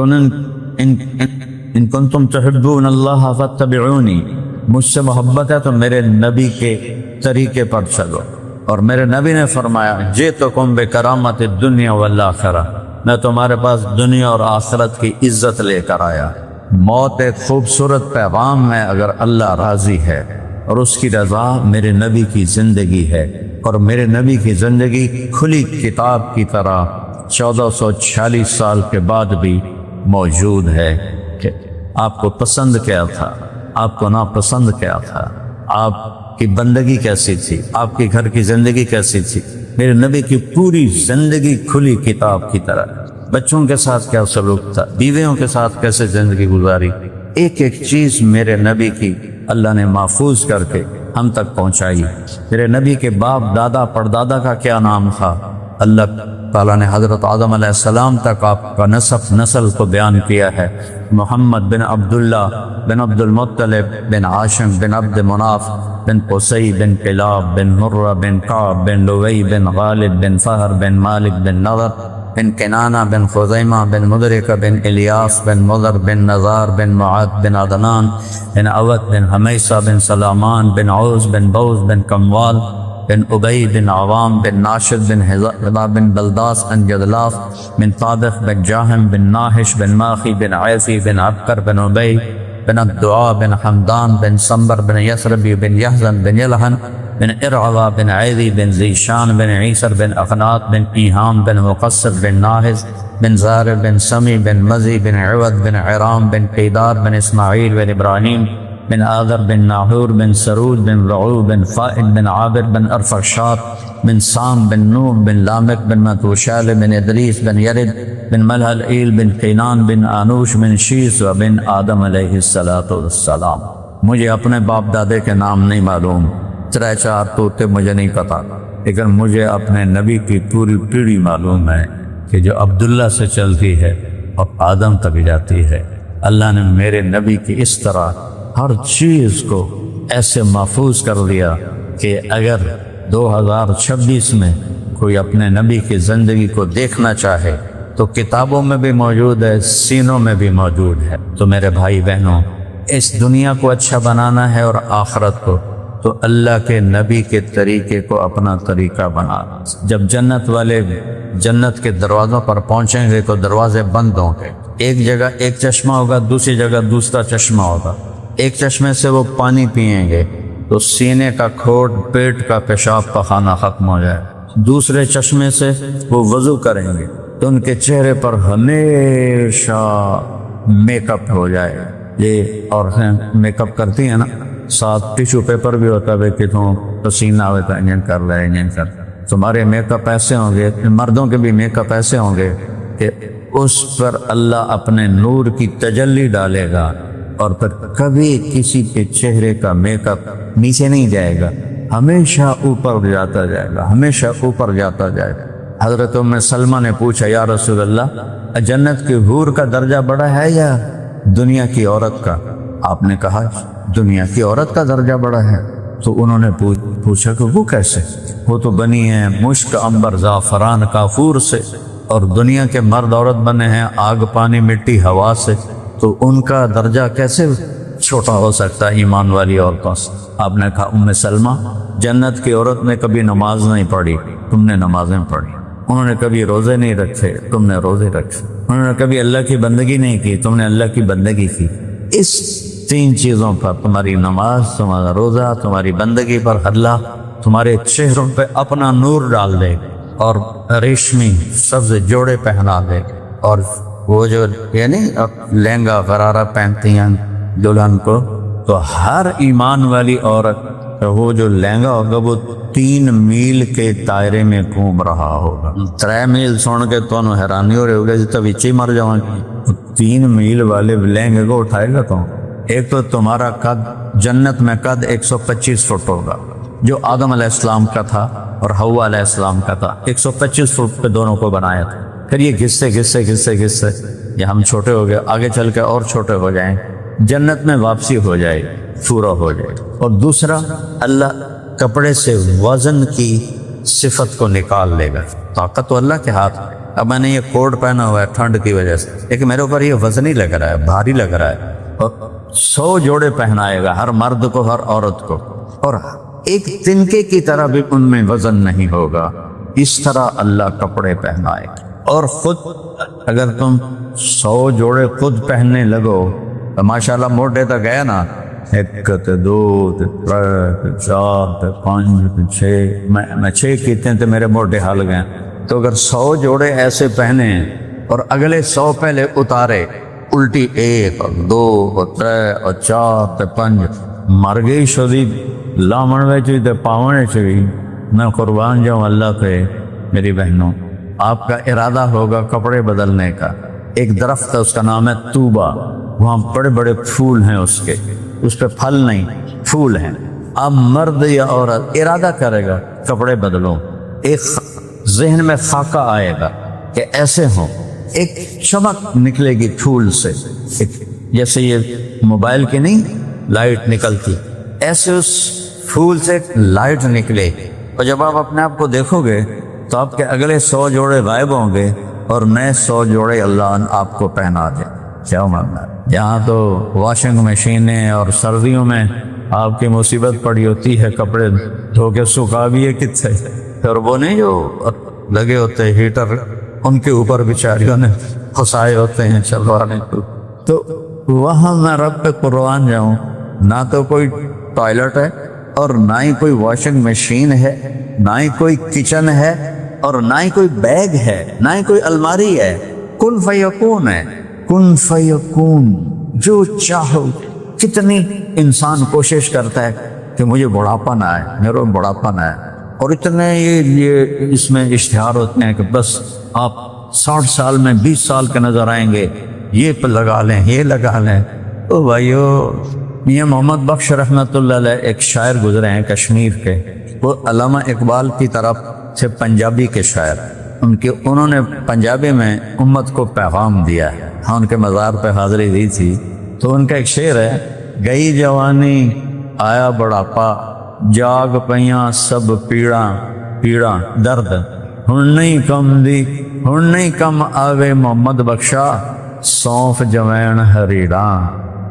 ان کنتم تحبون اللہ فاتبعونی، مجھ سے محبت ہے تو میرے نبی کے طریقے پر چلو، اور میرے نبی نے فرمایا جئتکم بکرامت الدنیا والآخرہ، میں تمہارے پاس دنیا اور آخرت کی عزت لے کر آیا۔ موت ایک خوبصورت پیغام ہے اگر اللہ راضی ہے، اور اس کی رضا میرے نبی کی زندگی ہے، اور میرے نبی کی زندگی کھلی کتاب کی طرح 1446 سال کے بعد بھی موجود ہے کہ آپ کو پسند کیا تھا، آپ کو ناپسند کیا تھا، آپ کی بندگی کیسی تھی، آپ کے گھر کی زندگی کیسی تھی۔ میرے نبی کی پوری زندگی کھلی کتاب کی طرح، بچوں کے ساتھ کیا سلوک تھا، بیویوں کے ساتھ کیسے زندگی گزاری، ایک ایک چیز میرے نبی کی اللہ نے محفوظ کر کے ہم تک پہنچائی۔ میرے نبی کے باپ دادا پردادا کا کیا نام تھا، اللہ تعالیٰ نے حضرت آدم علیہ السلام تک آپ کا نسل کو بیان کیا ہے۔ محمد بن عبداللہ بن عبد المطلب بن عاشم بن عبد مناف بن قصی بن کلاب بن مرہ بن کعب بن لوی بن غالب بن فہر بن مالک بن نضر بن کنانہ بن خزیمہ بن مدرکہ بن الیاس بن مضر بن نزار بن معاد بن عدنان بن عوت بن حمیسہ بن سلامان بن عوز بن بوز بن کموال بن ابی بن عوام بن ناشد بن حضا بن بلداس بن جدلاف بن طابخ بن جاہم بن ناحش بن ماخی بن عیفی بن عبقر بن ابی بن الدعاء بن حمدان بن سمبر بن یثربی بن یحزن بن یلحن بن ارعوا بن عیدی بن ذیشان بن عیسر بن اخنات بن ایہام بن مقصر بن ناحز بن زار بن سمی بن مزی بن عود بن عرام بن قیدار بن اسماعیل بن ابراہیم بن آذر بن ناحور بن سرود بن رعو بن فائد بن عابر بن ارفشات بن سام بن نوح بن لامک بن متوشال بن ادریس بن یرد بن ملحل بن قینان بن آنوش بن شیس و بن آدم علیہ السلام۔ مجھے اپنے باپ دادے کے نام نہیں معلوم، 3-4 طوطے مجھے نہیں پتا، لیکن مجھے اپنے نبی کی پوری پیڑھی معلوم ہے کہ جو عبداللہ سے چلتی ہے اور آدم تک جاتی ہے۔ اللہ نے میرے نبی کی اس طرح ہر چیز کو ایسے محفوظ کر دیا کہ اگر 2026 میں کوئی اپنے نبی کی زندگی کو دیکھنا چاہے تو کتابوں میں بھی موجود ہے، سینوں میں بھی موجود ہے۔ تو میرے بھائی بہنوں، اس دنیا کو اچھا بنانا ہے اور آخرت کو، تو اللہ کے نبی کے طریقے کو اپنا طریقہ بنانا۔ جب جنت والے جنت کے دروازوں پر پہنچیں گے تو دروازے بند ہوں گے، ایک جگہ ایک چشمہ ہوگا، دوسری جگہ دوسرا چشمہ ہوگا۔ ایک چشمے سے وہ پانی پئیں گے تو سینے کا کھوٹ، پیٹ کا پیشاب پخانہ ختم ہو جائے۔ دوسرے چشمے سے وہ وضو کریں گے تو ان کے چہرے پر ہمیشہ میک اپ ہو جائے۔ یہ عورتیں میک اپ کرتی ہیں نا، ساتھ ٹیشو پیپر بھی ہوتا ہے کہ تم پسینہ ہوتا ہے انجن کر رہے انجن کر، تمہارے میک اپ ایسے ہوں گے، مردوں کے بھی میک اپ ایسے ہوں گے کہ اس پر اللہ اپنے نور کی تجلی ڈالے گا اور پھر کبھی کسی کے چہرے کا میک اپ نیچے نہیں جائے گا، ہمیشہ اوپر جاتا جائے گا، ہمیشہ اوپر جاتا جائے گا۔ حضرت ام سلمہ نے پوچھا، یا رسول اللہ، جنت کی حور کا درجہ بڑا ہے یا دنیا کی عورت کا؟ آپ نے کہا دنیا کی عورت کا درجہ بڑا ہے۔ تو انہوں نے پوچھا کہ وہ کیسے؟ وہ تو بنی ہیں مشک عنبر زعفران کافور سے، اور دنیا کے مرد عورت بنے ہیں آگ پانی مٹی ہوا سے، تو ان کا درجہ کیسے چھوٹا ہو سکتا ہے ایمان والی عورتوں سے؟ آپ نے کہا ام سلمہ، جنت کی عورت نے کبھی نماز نہیں پڑھی، تم نے نمازیں پڑھی، انہوں نے کبھی روزے نہیں رکھے، تم نے روزے رکھے، انہوں نے کبھی اللہ کی بندگی نہیں کی، تم نے اللہ کی بندگی کی۔ اس 3 چیزوں پر، تمہاری نماز، تمہارا روزہ، تمہاری بندگی پر اللہ تمہارے چہروں پہ اپنا نور ڈال دے اور ریشمی سبز جوڑے پہنا دے، اور وہ جو یعنی لہنگا غرارہ پہنتی ہیں دلہن کو، تو ہر ایمان والی عورت وہ جو لہنگا ہوگا وہ 3 میل کے دائرے میں گھوم رہا ہوگا۔ 3 میل سن کے تو حیرانی ہو رہے ہوگا جب اچھی مر جاؤں گی، 3 میل والے لہنگے کو اٹھائے گا تو ایک تو تمہارا قد جنت میں قد 125 فٹ ہوگا جو آدم علیہ السلام کا تھا اور حوا علیہ السلام کا تھا، 125 فٹ پہ دونوں کو بنایا تھا۔ پھر یہ گھسے گھسے گھسے گھسے یہ ہم چھوٹے ہو گئے، آگے چل کے اور چھوٹے ہو جائیں، جنت میں واپسی ہو جائے، پورا ہو جائے۔ اور دوسرا، اللہ کپڑے سے وزن کی صفت کو نکال لے گا، طاقت تو اللہ کے ہاتھ ہے۔ اب میں نے یہ کوٹ پہنا ہوا ہے ٹھنڈ کی وجہ سے، لیکن میرے اوپر یہ وزنی لگ رہا ہے، بھاری لگ رہا ہے، اور 100 جوڑے پہنائے گا ہر مرد کو، ہر عورت کو، اور ایک تنکے کی طرح بھی ان میں وزن نہیں ہوگا۔ اس طرح اللہ کپڑے پہنائے گا۔ اور خود اگر تم 100 جوڑے خود پہننے لگو تو ماشاءاللہ موٹے تک گیا نا، 1 2 3 4 5 6، میں 6 کیتے ہیں تو میرے موٹے حال گئے۔ تو اگر 100 جوڑے ایسے پہنے اور اگلے 100 پہلے اتارے، الٹی 1 اور 2 اور 3 اور 4 تے 5 مر گئی شدی لامن ویچی تے پاونے چوی۔ میں قربان جاؤں اللہ پہ میری بہنوں، آپ کا ارادہ ہوگا کپڑے بدلنے کا، ایک درخت ہے اس کا نام ہے طوبہ، وہاں بڑے بڑے پھول ہیں اس پہ پھل نہیں پھول ہیں۔ آپ مرد یا عورت ارادہ کرے گا کپڑے بدلو، ایک ذہن میں خاکہ آئے گا کہ ایسے ہوں، ایک چمک نکلے گی پھول سے، جیسے یہ موبائل کی نہیں لائٹ نکلتی، ایسے اس پھول سے ایک لائٹ نکلے، اور جب آپ اپنے آپ کو دیکھو گے تو آپ کے اگلے 100 جوڑے غائب ہوں گے اور نئے 100 جوڑے اللہ آپ کو پہنا دے۔ کیا ماننا؟ یہاں تو واشنگ مشینیں اور سردیوں میں آپ کی مصیبت پڑی ہوتی ہے، کپڑے دھو کے سکھا بھی ہے کتنے، پھر وہ نہیں جو لگے ہوتے ہیٹر ان کے اوپر بیچاریوں نے پھنسائے ہوتے ہیں چلوانے کو۔ تو وہاں میں رب پہ قربان جاؤں، نہ تو کوئی ٹوائلٹ ہے اور نہ ہی کوئی واشنگ مشین ہے، نہ ہی کوئی کچن ہے اور نہ ہی کوئی بیگ ہے، نہ ہی کوئی الماری ہے، کن فیکون ہے، کن فیکون، جو چاہو۔ کتنی انسان کوشش کرتا ہے کہ مجھے بڑھاپا نہ آئے، میرے بڑھاپا نہ آئے، اور اتنے یہ اس میں اشتہار ہوتے ہیں کہ بس آپ 60 سال میں 20 سال کے نظر آئیں گے، یہ لگا لیں یہ لگا لیں۔ تو بھائیو، میاں محمد بخش رحمۃ اللہ علیہ ایک شاعر گزرے ہیں کشمیر کے، وہ علامہ اقبال کی طرف سے پنجابی کے شاعر، انہوں نے پنجابی میں امت کو پیغام دیا ہے، ہاں ان کے مزار پہ حاضری دی تھی، تو ان کا ایک شعر ہے، گئی جوانی آیا بڑھاپا، جاگ پیاں سب پیڑاں درد، ہن نہیں کم دی ہن نہیں کم آوے محمد بخشا، سونف جوین ہریڑاں۔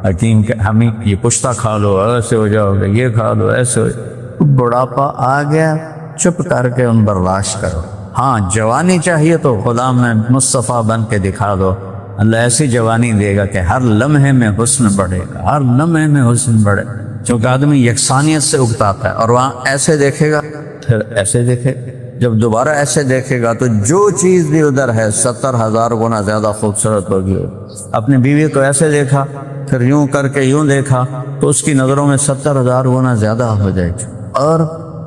حکیم کہ ہمیں یہ پشتا کھا لو ایسے ہو جاؤ گے، یہ کھا لو ایسے ہو جاؤ۔ بڑھاپا آ گیا، چپ کر کے ان برداشت کرو۔ ہاں جوانی چاہیے تو غلام مصطفیٰ بن کے دکھا دو، اللہ ایسی جوانی دے گا کہ ہر لمحے میں حسن بڑھے گا، ہر لمحے میں حسن بڑھے گا، کیونکہ آدمی یکسانیت سے اگتاتا ہے، اور وہاں ایسے دیکھے گا پھر ایسے دیکھے، جب دوبارہ ایسے دیکھے گا تو جو چیز بھی ادھر ہے 70,000 گنا زیادہ خوبصورت ہوگی۔ اپنی بیوی کو ایسے دیکھا، پھر یوں کر کے یوں دیکھا تو اس کی نظروں میں 70,000 گنا زیادہ ہو جائے گی، اور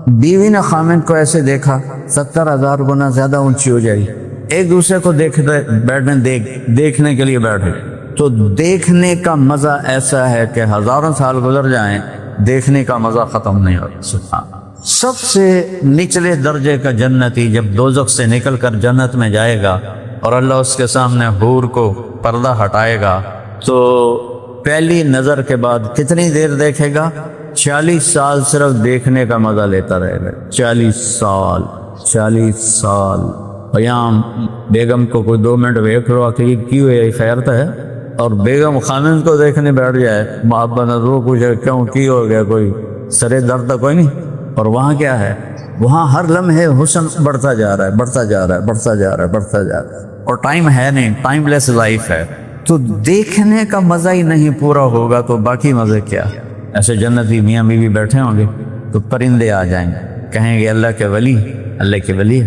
بیوی نے خامد کو ایسے دیکھا 70,000 گنا زیادہ اونچی ہو جائے گی۔ ایک دوسرے کو دیکھنے کے لیے بیٹھے تو دیکھنے کا مزہ ایسا ہے کہ ہزاروں سال گزر جائیں، دیکھنے کا مزہ ختم نہیں ہوتا۔ سبحان اللہ۔ سب سے نچلے درجے کا جنتی جب دوزخ سے نکل کر جنت میں جائے گا اور اللہ اس کے سامنے حور کو پردہ ہٹائے گا، تو پہلی نظر کے بعد کتنی دیر دیکھے گا؟ 40 سال صرف دیکھنے کا مزہ لیتا رہے گا۔ 40 سال۔ یہاں بیگم کو کوئی 2 منٹ دیکھ رہا کہ یہ کیوں ہے، خیر تو ہے، اور بیگم خامند کو دیکھنے بیٹھ جائے، محبت وہ پوچھے کیوں کی ہو گیا، کوئی سرے درد تو کوئی نہیں۔ اور وہاں کیا ہے؟ وہاں ہر لمحے حسن بڑھتا جا رہا ہے، بڑھتا جا رہا ہے، بڑھتا جا رہا ہے، بڑھتا جا رہا ہے، اور ٹائم ہے نہیں، ٹائم لیس لائف ہے۔ تو دیکھنے کا مزہ ہی نہیں پورا ہوگا تو باقی مزے کیا؟ ایسے جنتی میاں بیوی بیٹھے ہوں گے تو پرندے آ جائیں گے، کہیں گے اللہ کے ولی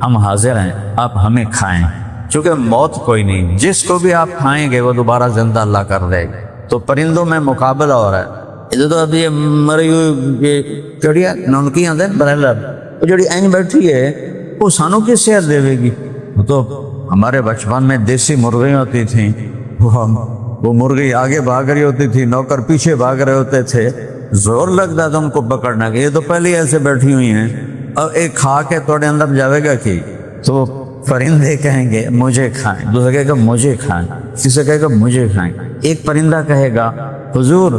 ہم حاضر ہیں، آپ ہمیں کھائیں، چونکہ موت کوئی نہیں، جس کو بھی آپ کھائیں گے وہ دوبارہ زندہ اللہ کر دے گا۔ تو پرندوں میں مقابلہ ہو رہا ہے۔ ادھر تو ابھی مری ہوئی چڑیا نونکیاں دیں برائلر، وہ جڑی این بیٹھی ہے وہ سانوں کی صحت دے گی۔ وہ تو ہمارے بچپن میں دیسی مرغیاں ہوتی تھیں، وہ مرغی آگے بھاگ رہی ہوتی تھی، نوکر پیچھے بھاگ رہے ہوتے تھے، زور لگتا تھا ان کو پکڑنا کہ یہ تو پہلے ایسے بیٹھی ہوئی ہیں، اب ایک کھا کے توڑے اندر جاوے گا کہ تو پرندے کہیں گے مجھے کھائیں، دوسرا کہے گا مجھے کھائیں، تیسرا کہے گا مجھے کھائیں۔ ایک پرندہ کہے گا حضور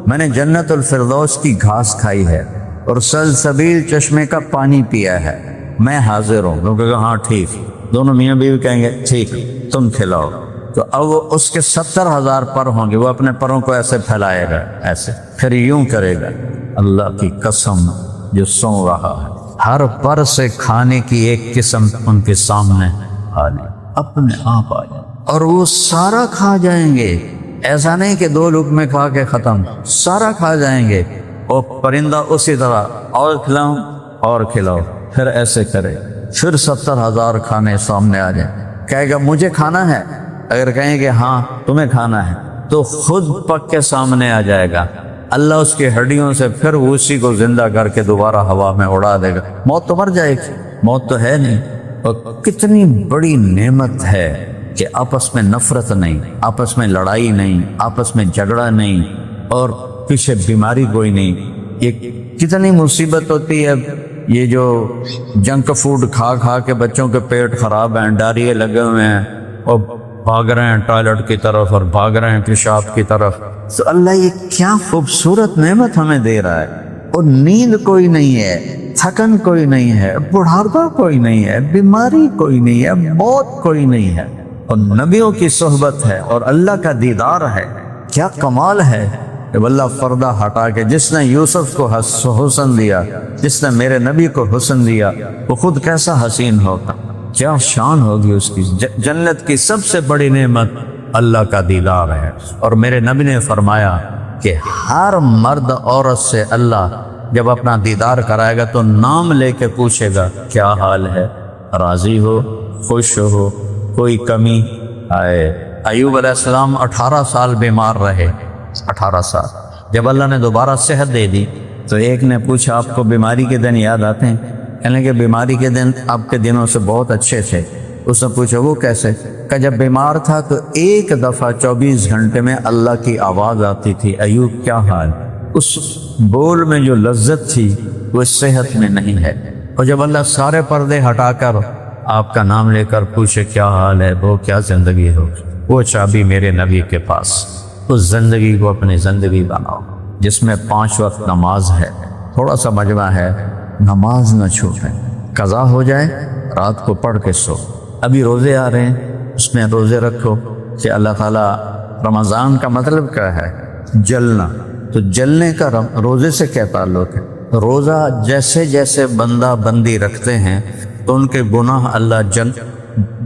میں نے جنت الفردوس کی گھاس کھائی ہے اور سلسبیل چشمے کا پانی پیا ہے، میں حاضر ہوں۔ لوگ کہے گا ہاں ٹھیک، دونوں میاں بیوی کہیں گے ٹھیک تم کھلاؤ۔ تو اب وہ اس کے 70,000 پر ہوں گے، وہ اپنے پروں کو ایسے پھیلائے گا، ایسے پھر یوں کرے گا، اللہ کی قسم جو سو رہا ہے، ہر پر سے کھانے کی ایک قسم ان کے سامنے اپنے آپ آ جائے، اور وہ سارا کھا جائیں گے۔ ایسا نہیں کہ 2 لقمے کھا کے ختم، سارا کھا جائیں گے۔ اور پرندہ اسی طرح اور کھلاؤں اور کھلاؤ، پھر ایسے کرے، پھر 70,000 کھانے سامنے آ جائیں، کہے گا مجھے کھانا ہے، اگر کہیں گے ہاں تمہیں کھانا ہے تو خود پک کے سامنے آ جائے گا، اللہ اس کی ہڈیوں سے پھر اسی کو زندہ کر کے دوبارہ ہوا میں اڑا دے گا۔ موت تو مر جائے گی، موت تو ہے نہیں۔ اور کتنی بڑی نعمت ہے کہ آپس میں نفرت نہیں، آپس میں لڑائی نہیں، آپس میں جھگڑا نہیں، اور پیچھے بیماری کوئی نہیں۔ یہ کتنی مصیبت ہوتی ہے، یہ جو جنک فوڈ کھا کھا کے بچوں کے پیٹ خراب ہیں، ڈائریا لگے ہوئے ہیں، اور بھاگ رہے ہیں ٹوائلٹ کی طرف اور بھاگ رہے ہیں پیشاب کی طرف۔ تو اللہ یہ کیا خوبصورت نعمت ہمیں دے رہا ہے، اور نیند کوئی نہیں ہے، تھکن کوئی نہیں ہے، بڑھاپا کوئی نہیں ہے، بیماری کوئی نہیں ہے، موت کوئی نہیں ہے، اور نبیوں کی صحبت ہے اور اللہ کا دیدار ہے۔ کیا کمال ہے کہ اللہ پردہ ہٹا کے، جس نے یوسف کو حسن دیا، جس نے میرے نبی کو حسن دیا، وہ خود کیسا حسین ہوگا، کیا شان ہوگی اس کی۔ جنت کی سب سے بڑی نعمت اللہ کا دیدار ہے۔ اور میرے نبی نے فرمایا کہ ہر مرد عورت سے اللہ جب اپنا دیدار کرائے گا تو نام لے کے پوچھے گا کیا حال ہے، راضی ہو، خوش ہو، کوئی کمی آئے۔ ایوب علیہ السلام 18 سال بیمار رہے، 18 سال۔ جب اللہ نے دوبارہ صحت دے دی تو ایک نے پوچھا آپ کو بیماری کے دن یاد آتے ہیں؟ کہنے کہ بیماری کے دن آپ کے دنوں سے بہت اچھے تھے۔ اس نے پوچھا وہ کیسے؟ کہ جب بیمار تھا تو ایک دفعہ 24 گھنٹے میں اللہ کی آواز آتی تھی، ایوب کیا حال؟ اس بول میں جو لذت تھی وہ اس صحت میں نہیں ہے۔ اور جب اللہ سارے پردے ہٹا کر آپ کا نام لے کر پوچھے کیا حال ہے، وہ کیا زندگی ہو، وہ چابی میرے نبی کے پاس۔ اس زندگی کو اپنی زندگی بناؤ جس میں 5 وقت نماز ہے، تھوڑا سا مجمع ہے، نماز نہ چھوڑیں، قضا ہو جائے رات کو پڑھ کے سو۔ ابھی روزے آ رہے ہیں، اس میں روزے رکھو کہ اللہ تعالیٰ، رمضان کا مطلب کیا ہے؟ جلنا۔ تو جلنے کا روزے سے کیا تعلق ہے؟ روزہ جیسے جیسے بندہ بندی رکھتے ہیں تو ان کے گناہ اللہ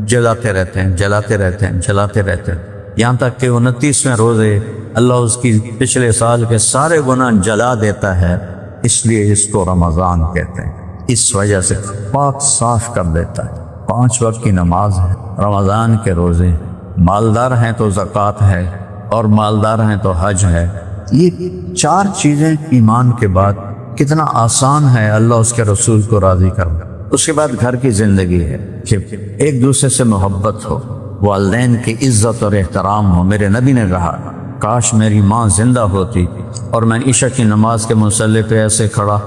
جلاتے رہتے ہیں، جلاتے رہتے ہیں، جلاتے رہتے ہیں، یہاں تک کہ 29ویں روزے اللہ اس کی پچھلے سال کے سارے گناہ جلا دیتا ہے۔ اس لیے اس کو رمضان کہتے ہیں، اس وجہ سے پاک صاف کر دیتا ہے۔ 5 وقت کی نماز ہے، رمضان کے روزے، مالدار ہیں تو زکوٰۃ ہے، اور مالدار ہیں تو حج ہے۔ یہ 4 چیزیں ایمان کے بعد کتنا آسان ہے اللہ اس کے رسول کو راضی کرنا۔ اس کے بعد گھر کی زندگی ہے کہ ایک دوسرے سے محبت ہو، والدین کی عزت اور احترام ہو۔ میرے نبی نے کہا کاش میری ماں زندہ ہوتی اور میں عشاء کی نماز کے مصلی پہ ایسے کھڑا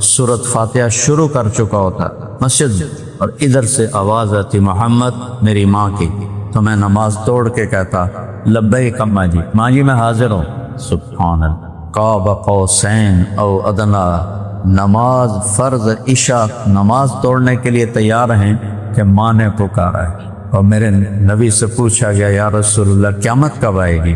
سورۃ فاتحہ شروع کر چکا ہوتا مسجد، اور ادھر سے آواز آتی محمد میری ماں کی، تو میں نماز توڑ کے کہتا لبیک اماں جی، ماں جی میں حاضر ہوں۔ سبحان اللہ، قاب قوسین او ادنا، نماز فرض عشاء نماز توڑنے کے لیے تیار ہیں کہ ماں نے پکارا ہے۔ اور میرے نبی سے پوچھا گیا یا رسول اللہ قیامت کب آئے گی؟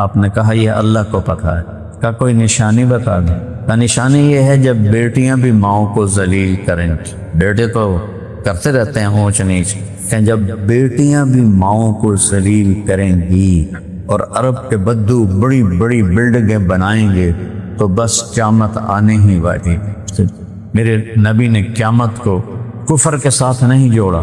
آپ نے کہا یہ اللہ کو پتہ ہے۔ کہا کوئی نشانی بتا دیں؟ کہا نشانی یہ ہے جب بیٹیاں بھی ماؤں کو ذلیل کریں گی۔ بیٹے تو کرتے رہتے ہیں اونچ نیچ، کہ جب بیٹیاں بھی ماؤں کو ذلیل کریں گی اور عرب کے بدو بڑی بڑی بلڈنگیں بنائیں گے تو بس قیامت آنے ہی والی۔ میرے نبی نے قیامت کو کفر کے ساتھ نہیں جوڑا،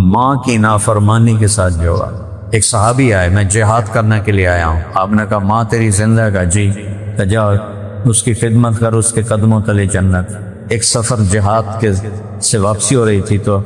ماں کی نافرمانی کے ساتھ جوڑا۔ ایک صحابی آئے، میں جہاد کرنے کے لیے آیا ہوں۔ آپ نے کہا ماں تیری زندہ کا؟ جی۔ کہ جاؤ اس کی خدمت کر، اس کے قدموں تلے جنت۔ ایک سفر جہاد کے سے واپسی ہو رہی تھی تو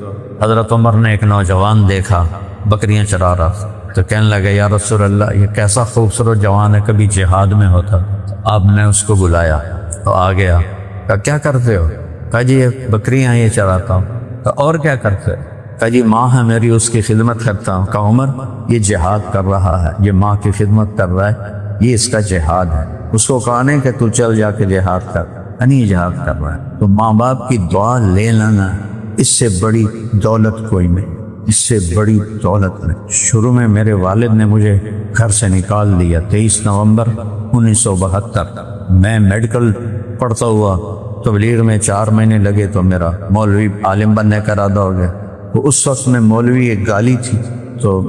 حضرت عمر نے ایک نوجوان دیکھا بکریاں چرا رہا، تو کہنے لگے یا رسول اللہ یہ کیسا خوبصورت جوان ہے، کبھی جہاد میں ہوتا۔ آپ نے اس کو بلایا تو آ گیا۔ کہا کیا کرتے ہو؟ کہا جی یہ بکریاں یہ چراتا ہوں۔ کہا اور کیا کرتے؟ کہا جی ماں ہے میری، اس کی خدمت کرتا ہوں۔ کہا عمر یہ جہاد کر رہا ہے، یہ ماں کی خدمت کر رہا ہے، یہ اس کا جہاد ہے۔ اس کو کہا نہیں کہ تو چل جا کے جہاد کر، نہیں جہاد کر رہا ہے۔ تو ماں باپ کی دعا لے لینا، اس سے بڑی دولت کوئی نہیں، اس سے بڑی دولت نہیں۔ شروع میں میرے والد نے مجھے گھر سے نکال دیا 23 نومبر 1972۔ میں میڈیکل پڑھتا ہوا تبلیغ میں 4 مہینے لگے تو میرا مولوی عالم بننے کا ارادہ ہو گیا۔ تو اس وقت میں مولوی ایک گالی تھی، تو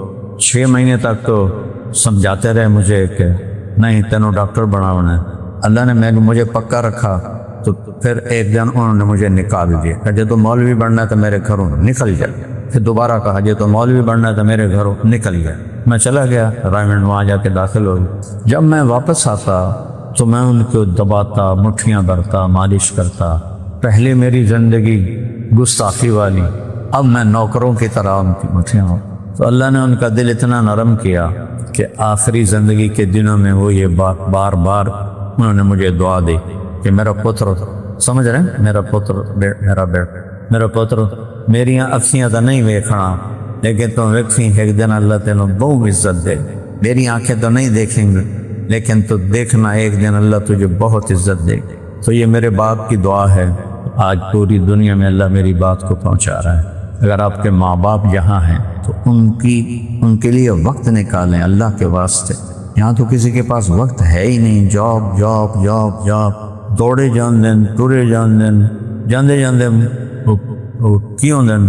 6 مہینے تک تو سمجھاتے رہے مجھے کہ نہیں تینوں ڈاکٹر بنانا ہے۔ اللہ نے مجھے پکا رکھا، تو پھر ایک دن انہوں نے مجھے نکال دیا کہ جب تو مولوی بننا ہے تو میرے گھروں نکل جائے۔ پھر دوبارہ کہا یہ تو مولوی بننا تھا میرے گھروں، نکل گیا۔ میں چلا گیا رائمنڈ، وہاں جا کے داخل ہو گیا۔ جب میں واپس آتا تو میں ان کو دباتا، مٹھیاں بھرتا، مالش کرتا۔ پہلے میری زندگی گستاخی والی، اب میں نوکروں کی طرح ان کی مٹھیاں ہوں۔ تو اللہ نے ان کا دل اتنا نرم کیا کہ آخری زندگی کے دنوں میں وہ یہ بار بار انہوں نے مجھے دعا دی کہ میرا پتر، سمجھ رہے ہیں، میرا پتر، میرا بیٹا، میرا پتر، میریاں اکھیاں تو نہیں ویکھنا لیکن تو ویکھیں ایک دن اللہ تعالیٰ بہت عزت دے۔ میری آنکھیں تو نہیں دیکھیں گے لیکن تو دیکھنا ایک دن اللہ تجھے بہت عزت دے۔ تو یہ میرے باپ کی دعا ہے، آج پوری دنیا میں اللہ میری بات کو پہنچا رہا ہے۔ اگر آپ کے ماں باپ یہاں ہیں تو ان کے لیے وقت نکالیں اللہ کے واسطے۔ یہاں تو کسی کے پاس وقت ہے ہی نہیں، جاب جاب جاب جاب، دوڑے جان دن، ٹرے جان دن، جاندے جاندے کیوں دن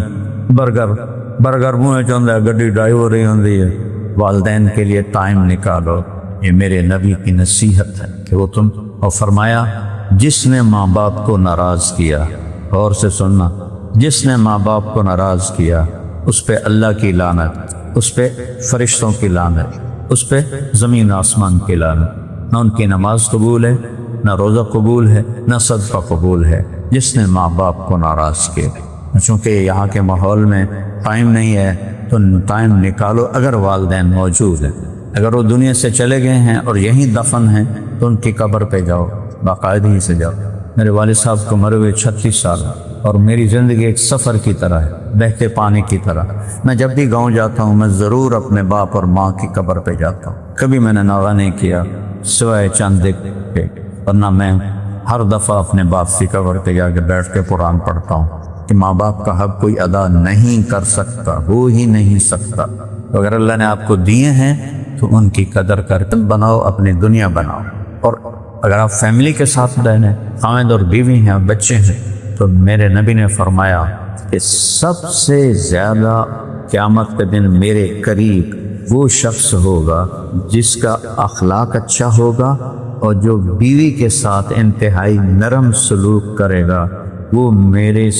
برگر منہ چاہتا ہے، گڈی ڈرائیو ہو رہی ہوندی ہے۔ والدین کے لیے ٹائم نکالو، یہ میرے نبی کی نصیحت ہے کہ وہ تم، اور فرمایا جس نے ماں باپ کو ناراض کیا، غور سے سننا، جس نے ماں باپ کو ناراض کیا اس پہ اللہ کی لعنت، اس پہ فرشتوں کی لعنت، اس پہ زمین آسمان کی لعنت۔ نہ ان کی نماز قبول ہے، نہ روزہ قبول ہے، نہ صدقہ قبول ہے، جس نے ماں باپ کو ناراض کیا۔ چونکہ یہاں کے ماحول میں ٹائم نہیں ہے تو ٹائم نکالو۔ اگر والدین موجود ہیں، اگر وہ دنیا سے چلے گئے ہیں اور یہیں دفن ہیں تو ان کی قبر پہ جاؤ، باقاعدگی سے جاؤ۔ میرے والد صاحب کو مرے ہوئے 36 سال، اور میری زندگی ایک سفر کی طرح ہے، بہتے پانی کی طرح۔ میں جب بھی گاؤں جاتا ہوں میں ضرور اپنے باپ اور ماں کی قبر پہ جاتا ہوں۔ کبھی میں نے ناغہ نہیں کیا سوائے چند کے، ورنہ میں ہر دفعہ اپنے باپ کی قبر پہ جا کے بیٹھ کے قرآن پڑھتا ہوں کہ ماں باپ کا حق کوئی ادا نہیں کر سکتا، ہو ہی نہیں سکتا۔ تو اگر اللہ نے آپ کو دیے ہیں تو ان کی قدر کر کے بناؤ، اپنی دنیا بناؤ۔ اور اگر آپ فیملی کے ساتھ رہنے، خاوند اور بیوی ہیں، بچے ہیں، تو میرے نبی نے فرمایا کہ سب سے زیادہ قیامت کے دن میرے قریب وہ شخص ہوگا جس کا اخلاق اچھا ہوگا اور جو بیوی کے ساتھ انتہائی نرم سلوک کرے گا، وہ میرے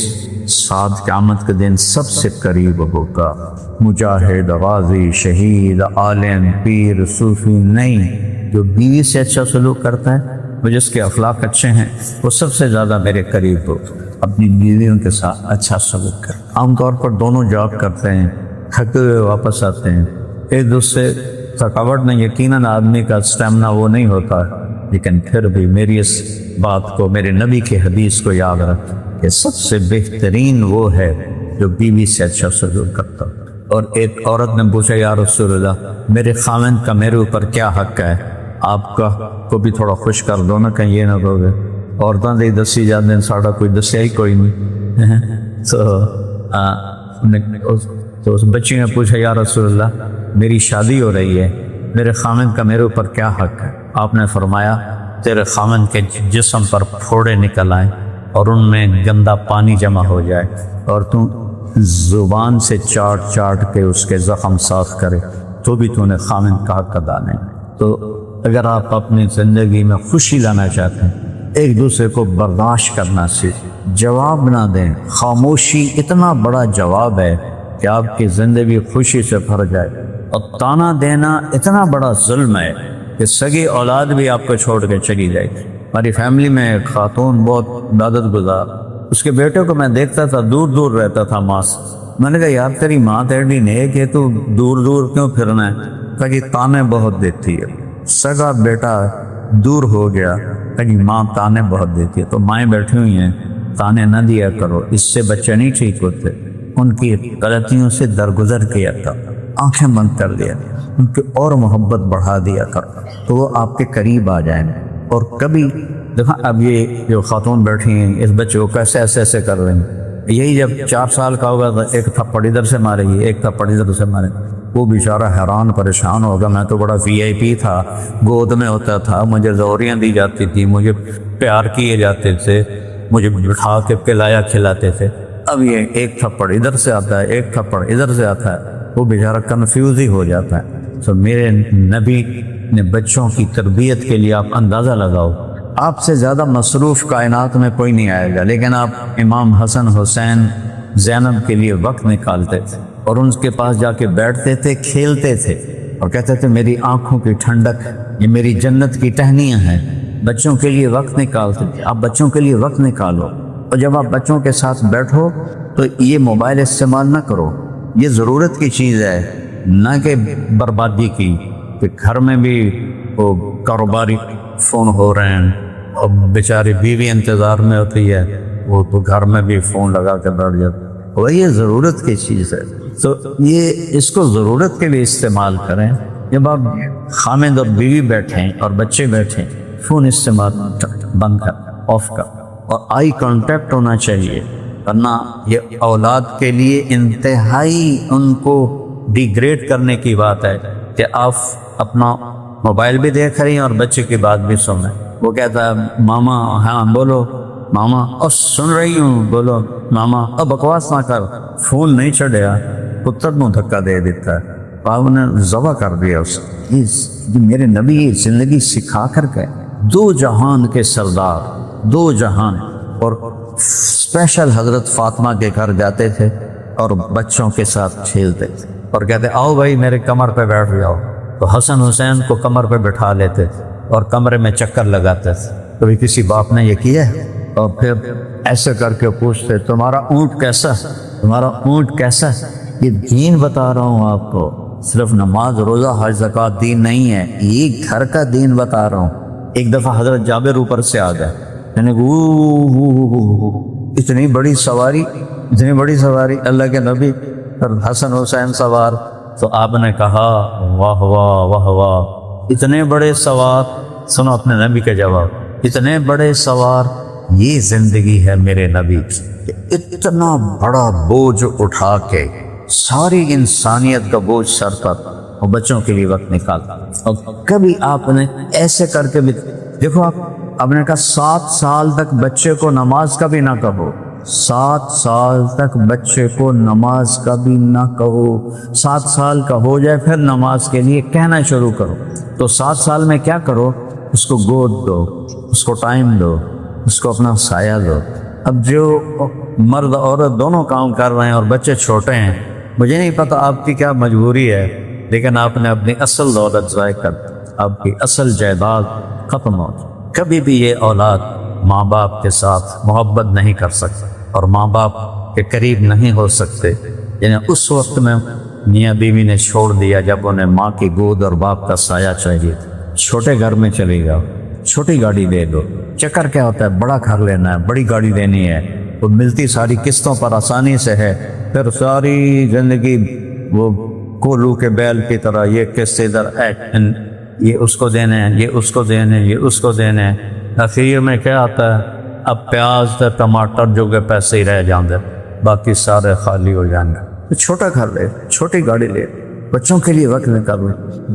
ساتھ قیامت کے دن سب سے قریب ہوگا۔ مجاہد، غازی، شہید، عالم، پیر، صوفی نہیں، جو بیوی سے اچھا سلوک کرتا ہے، وہ جس کے اخلاق اچھے ہیں، وہ سب سے زیادہ میرے قریب ہوگا۔ اپنی بیویوں کے ساتھ اچھا سلوک کر۔ عام طور پر دونوں جاب کرتے ہیں، تھکے ہوئے واپس آتے ہیں، ایک دوسرے تھکاوٹ میں یقیناً آدمی کا اسٹیمنا وہ نہیں ہوتا، لیکن پھر بھی میری اس بات کو، میرے نبی کی حدیث کو یاد رکھ کہ سب سے بہترین وہ ہے جو بیوی سے اچھا سلوک کرتا۔ اور ایک عورت نے پوچھا، یا رسول اللہ، میرے خاوند کا میرے اوپر کیا حق ہے؟ آپ کا کو بھی تھوڑا خوش کر دو نا، کہیں یہ نہ کہو گے عورتوں سے دسی جاتے ہیں، ساڑا کوئی دسیا ہی کوئی نہیں۔ تو اس بچی نے پوچھا، یا رسول اللہ، میری شادی ہو رہی ہے، میرے خاوند کا میرے اوپر کیا حق ہے؟ آپ نے فرمایا، تیرے خاوند کے جسم پر پھوڑے نکل آئیں اور ان میں گندا پانی جمع ہو جائے اور تو زبان سے چاٹ چاٹ کے اس کے زخم صاف کرے تو بھی تو نے خاوند کا حق ادا نہیں۔ تو اگر آپ اپنی زندگی میں خوشی لانا چاہتے ہیں، ایک دوسرے کو برداشت کرنا سیکھ، جواب نہ دیں۔ خاموشی اتنا بڑا جواب ہے کہ آپ کی زندگی خوشی سے بھر جائے، اور تانا دینا اتنا بڑا ظلم ہے کہ سگی اولاد بھی آپ کو چھوڑ کے چلی جائے۔ ہماری فیملی میں ایک خاتون بہت عبادت گزار، اس کے بیٹے کو میں دیکھتا تھا دور دور رہتا تھا ماں سے۔ میں نے کہا، یار تیری ماں تیری نیک ہے، تو دور دور کیوں پھرنا ہے؟ کہا کہ تانے بہت دیتی ہے، سگا بیٹا دور ہو گیا، کہا کہ ماں تانے بہت دیتی ہے۔ تو مائیں بیٹھی ہوئی ہیں، تانے نہ دیا کرو، اس سے بچے نہیں ٹھیک ہوتے۔ ان کی غلطیوں سے درگزر کیا تھا، آنکھیں بند کر دیا، ان کی اور محبت بڑھا دیا کرو تو وہ آپ کے قریب آ جائیں گے۔ اور کبھی دیکھا، اب یہ جو خاتون بیٹھی ہیں، اس بچے کو کیسے ایسے ایسے کر رہے ہیں، یہی جب 4 سال کا ہوگا تو ایک تھپڑ ادھر سے مارے گی، ایک تھپڑ ادھر سے مارے گی، وہ بیچارہ حیران پریشان ہوگا، میں تو بڑا VIP تھا، گود میں ہوتا تھا، مجھے زوریاں دی جاتی تھی، مجھے پیار کیے جاتے تھے، مجھے بٹھا کے پلایا کھلاتے تھے۔ اب یہ ایک تھپڑ ادھر سے آتا ہے، ایک تھپڑ ادھر سے آتا ہے، وہ بیچارہ کنفیوز ہی ہو جاتا ہے۔ تو میرے نبی نے بچوں کی تربیت کے لیے آپ اندازہ لگاؤ، آپ سے زیادہ مصروف کائنات میں کوئی نہیں آئے گا، لیکن آپ امام حسن حسین زینب کے لیے وقت نکالتے تھے اور ان کے پاس جا کے بیٹھتے تھے، کھیلتے تھے اور کہتے تھے میری آنکھوں کی ٹھنڈک، یہ میری جنت کی ٹہنیاں ہیں۔ بچوں کے لیے وقت نکالتے تھے۔ آپ بچوں کے لیے وقت نکالو، اور جب آپ بچوں کے ساتھ بیٹھو تو یہ موبائل استعمال نہ کرو، یہ ضرورت کی چیز ہے، نہ کہ بربادی کی، کہ گھر میں بھی وہ کاروباری فون ہو رہے ہیں اور بیچاری بیوی انتظار میں ہوتی ہے، وہ تو گھر میں بھی فون لگا کے بیٹھ جاتا ہے۔ وہ یہ ضرورت کی چیز ہے، تو یہ اس کو ضرورت کے لیے استعمال کریں۔ جب آپ خامد اور بیوی بیٹھیں اور بچے بیٹھیں، فون استعمال بند کر، آف کر، اور آئی کانٹیکٹ ہونا چاہیے، ورنہ یہ اولاد کے لیے انتہائی ان کو ڈیگریڈ کرنے کی بات ہے کہ آپ اپنا موبائل بھی دیکھ رہی ہیں اور بچے کی بات بھی سن رہے ہیں۔ وہ کہتا ہے ماما، ہاں بولو ماما، اور سن رہی ہوں، بولو ماما، اور بکواس نہ کر، فون نہیں چڑھیا، پتر نو دھکا دے دیتا ہے، آپ نے ذبح کر دیا اس کو۔ میرے نبی زندگی سکھا کر گئے، دو جہان کے سردار، دو جہان، اور اسپیشل حضرت فاطمہ کے گھر جاتے تھے اور بچوں کے ساتھ کھیلتے تھے اور کہتے آؤ بھائی میرے کمر پہ بیٹھ جاؤ، تو حسن حسین کو کمر پہ بٹھا لیتے تھے اور کمرے میں چکر لگاتے تھے۔ کبھی کسی باپ نے یہ کیا ہے؟ اور پھر ایسے کر کے پوچھتے تمہارا اونٹ کیسا ہے، تمہارا اونٹ کیسا ہے؟ یہ دین بتا رہا ہوں آپ کو، صرف نماز روزہ حج زکوٰۃ دین نہیں ہے، یہ گھر کا دین بتا رہا ہوں۔ ایک دفعہ حضرت جابر اوپر سے آ گئے، یعنی اتنی بڑی سواری، اتنی بڑی سواری، اللہ کے نبی اور حسن حسین سوار، تو آپ نے کہا واہ واہ واہ واہ، اتنے بڑے سوار، سنو اپنے نبی کا جواب، اتنے بڑے سوار، یہ زندگی ہے میرے نبی کی، اتنا بڑا بوجھ اٹھا کے ساری انسانیت کا بوجھ سر پر، اور بچوں کے لیے وقت نکالا۔ اور کبھی آپ نے ایسے کر کے بھی دیکھو، آپ نے کہا 7 سال تک بچے کو نماز کا بھی نہ کہو، 7 سال تک بچے کو نماز کا بھی نہ کہو، 7 سال کا ہو جائے پھر نماز کے لیے کہنا شروع کرو۔ تو 7 سال میں کیا کرو، اس کو گود دو، اس کو ٹائم دو، اس کو اپنا سایہ دو۔ اب جو مرد عورت دونوں کام کر رہے ہیں اور بچے چھوٹے ہیں، مجھے نہیں پتہ آپ کی کیا مجبوری ہے، لیکن آپ نے اپنی اصل دولت ضائع کر دی، آپ کی اصل جائیداد ختم ہو۔ کبھی بھی یہ اولاد ماں باپ کے ساتھ محبت نہیں کر سکتے اور ماں باپ کے قریب نہیں ہو سکتے، یعنی اس وقت میں میاں بیوی نے چھوڑ دیا جب انہیں ماں کی گود اور باپ کا سایہ چاہیے تھا۔ چھوٹے گھر میں چلے جاؤ، چھوٹی گاڑی دے دو۔ چکر کیا ہوتا ہے، بڑا گھر لینا ہے، بڑی گاڑی دینی ہے، وہ ملتی ساری قسطوں پر آسانی سے ہے، پھر ساری زندگی وہ کولو کے بیل کی طرح یہ قسط ادھر، یہ اس کو دینے ہیں، یہ اس کو دینے ہیں، یہ اس کو دینے ہیں۔ اخیر میں کیا آتا ہے، اب پیاز تے ٹماٹر جو کہ پیسے ہی رہ جاندے، باقی سارے خالی ہو جائیں گے۔ تو چھوٹا گھر لے، چھوٹی گاڑی لے، بچوں کے لیے وقت نکالو،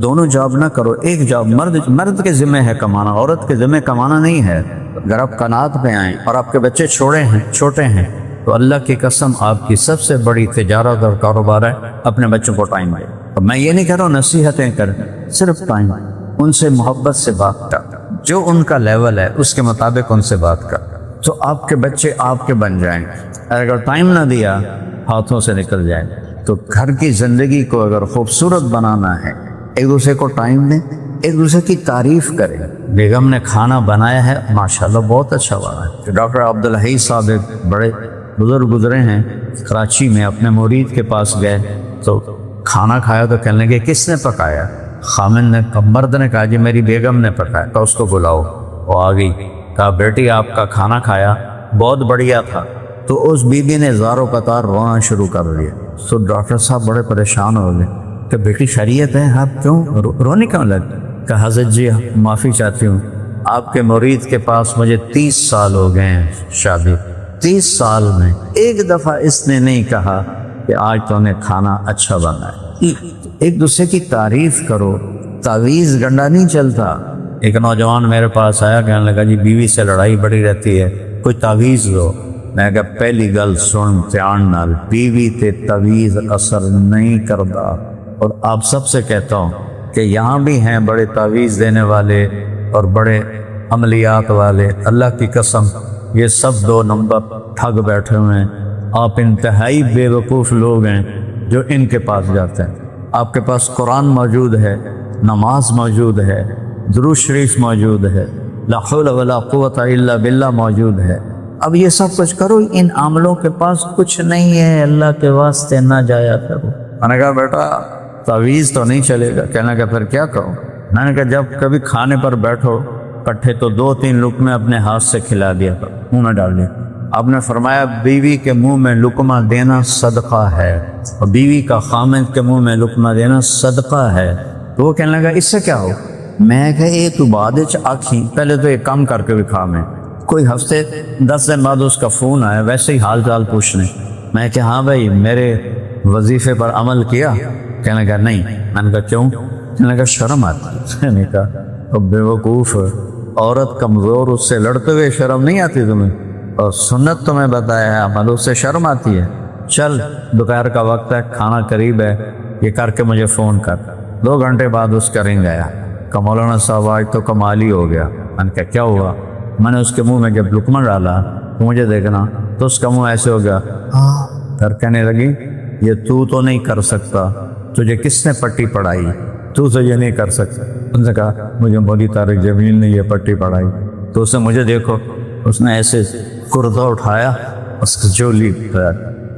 دونوں جاب نہ کرو، ایک جاب۔ مرد کے ذمہ ہے کمانا، عورت کے ذمہ کمانا نہیں ہے۔ اگر آپ قناعت پہ آئیں اور آپ کے بچے چھوٹے ہیں تو اللہ کی قسم آپ کی سب سے بڑی تجارت اور کاروبار ہے اپنے بچوں کو ٹائم دے۔ اور میں یہ نہیں کہہ رہا ہوں نصیحتیں کریں، صرف ٹائم، ان سے محبت سے بات کر، جو ان کا لیول ہے اس کے مطابق ان سے بات کر، تو آپ کے بچے آپ کے بن جائیں گے۔ اگر ٹائم نہ دیا ہاتھوں سے نکل جائیں۔ تو گھر کی زندگی کو اگر خوبصورت بنانا ہے، ایک دوسرے کو ٹائم دیں، ایک دوسرے کی تعریف کریں۔ بیگم نے کھانا بنایا ہے، ماشاءاللہ بہت اچھا بنا ہے۔ ڈاکٹر عبدالحی صاحب ایک بڑے بزرگ گزرے ہیں کراچی میں، اپنے مرید کے پاس گئے تو کھانا کھایا تو کہنے لگے کس نے پکایا؟ خامن نے، مرد نے کہا جی میری بیگم نے پکایا۔ تو اس کو بلاؤ، وہ آ گئی، کہا بیٹی آپ کا کھانا کھایا بہت بڑھیا تھا۔ تو اس بی بی نے زاروں قطار رونا شروع کر دیا۔ تو ڈاکٹر صاحب بڑے پریشان ہو گئے کہ بیٹی خیریت ہے، آپ کیوں رونے کیوں لگے؟ کہ حضرت جی معافی چاہتی ہوں، آپ کے مرید کے پاس مجھے 30 سال ہو گئے ہیں شادی، 30 سال میں ایک دفعہ اس نے نہیں کہا کہ آج تو نے کھانا اچھا بنا ہے۔ ایک دوسرے کی تعریف کرو، تعویذ گنڈا نہیں چلتا۔ ایک نوجوان میرے پاس آیا، کہنے لگا جی بیوی سے لڑائی بڑی رہتی ہے، کوئی تعویذ دو۔ میں کہا پہلی گل سن دھیان نال، بیوی تے تعویذ اثر نہیں کرتا۔ اور آپ سب سے کہتا ہوں کہ یہاں بھی ہیں بڑے تعویذ دینے والے اور بڑے عملیات والے، اللہ کی قسم یہ سب 2 نمبر ٹھگ بیٹھے ہوئے ہیں۔ آپ انتہائی بے وقوف لوگ ہیں جو ان کے پاس جاتے ہیں۔ آپ کے پاس قرآن موجود ہے، نماز موجود ہے، درود شریف موجود ہے، لا حول ولا قوت الا باللہ موجود ہے، اب یہ سب کچھ کرو، ان عاملوں کے پاس کچھ نہیں ہے، اللہ کے واسطے نہ جایا کرو۔ میں نے کہا بیٹا تعویذ تو نہیں چلے گا۔ کہنے کا پھر کیا کروں؟ میں نے کہا جب کبھی کھانے پر بیٹھو کٹھے تو 2-3 لقمے اپنے ہاتھ سے کھلا دیا کرو، منہ میں ڈال دیا۔ آپ نے فرمایا بیوی کے منہ میں لقمہ دینا صدقہ ہے، اور بیوی کا خامد کے منہ میں لقمہ دینا صدقہ ہے۔ تو وہ کہنے لگا اس سے کیا ہو؟ میں کہا یہ تو بعد آکھی، پہلے تو ایک کام کر کے بھی کھا۔ میں کوئی ہفتے 10 دن بعد اس کا فون آیا ویسے ہی حال چال پوچھنے۔ میں کہ ہاں بھائی میرے وظیفے پر عمل کیا؟ کہنے کا نہیں۔ میں نے کہا کیوں؟ کہنے کا شرم آتی۔ میں نے کہا اب بے وقوف عورت کمزور، اس سے لڑتے ہوئے شرم نہیں آتی تمہیں؟ اور سنت تمہیں بتایا ہے عمل، اس سے شرم آتی ہے؟ چل دوپہر کا وقت ہے، کھانا قریب ہے، یہ کر کے مجھے فون کر۔ 2 گھنٹے بعد اس کا رنگ آیا کہ مولانا صاحب آج تو کمال ہی ہو گیا۔ میں نے کہا کیا ہوا؟ میں نے اس کے منہ میں جب لقمہ ڈالا تو مجھے دیکھنا تو اس کا منہ ایسے ہو گیا، پھر کہنے لگی یہ تو نہیں کر سکتا، تجھے کس نے پٹی پڑھائی؟ تو یہ نہیں کر سکتا۔ ان سے کہا مجھے مولوی طارق جمیل نے یہ پٹی پڑھائی۔ تو اسے مجھے دیکھو، اس نے ایسے کردہ اٹھایا، اس کی جولی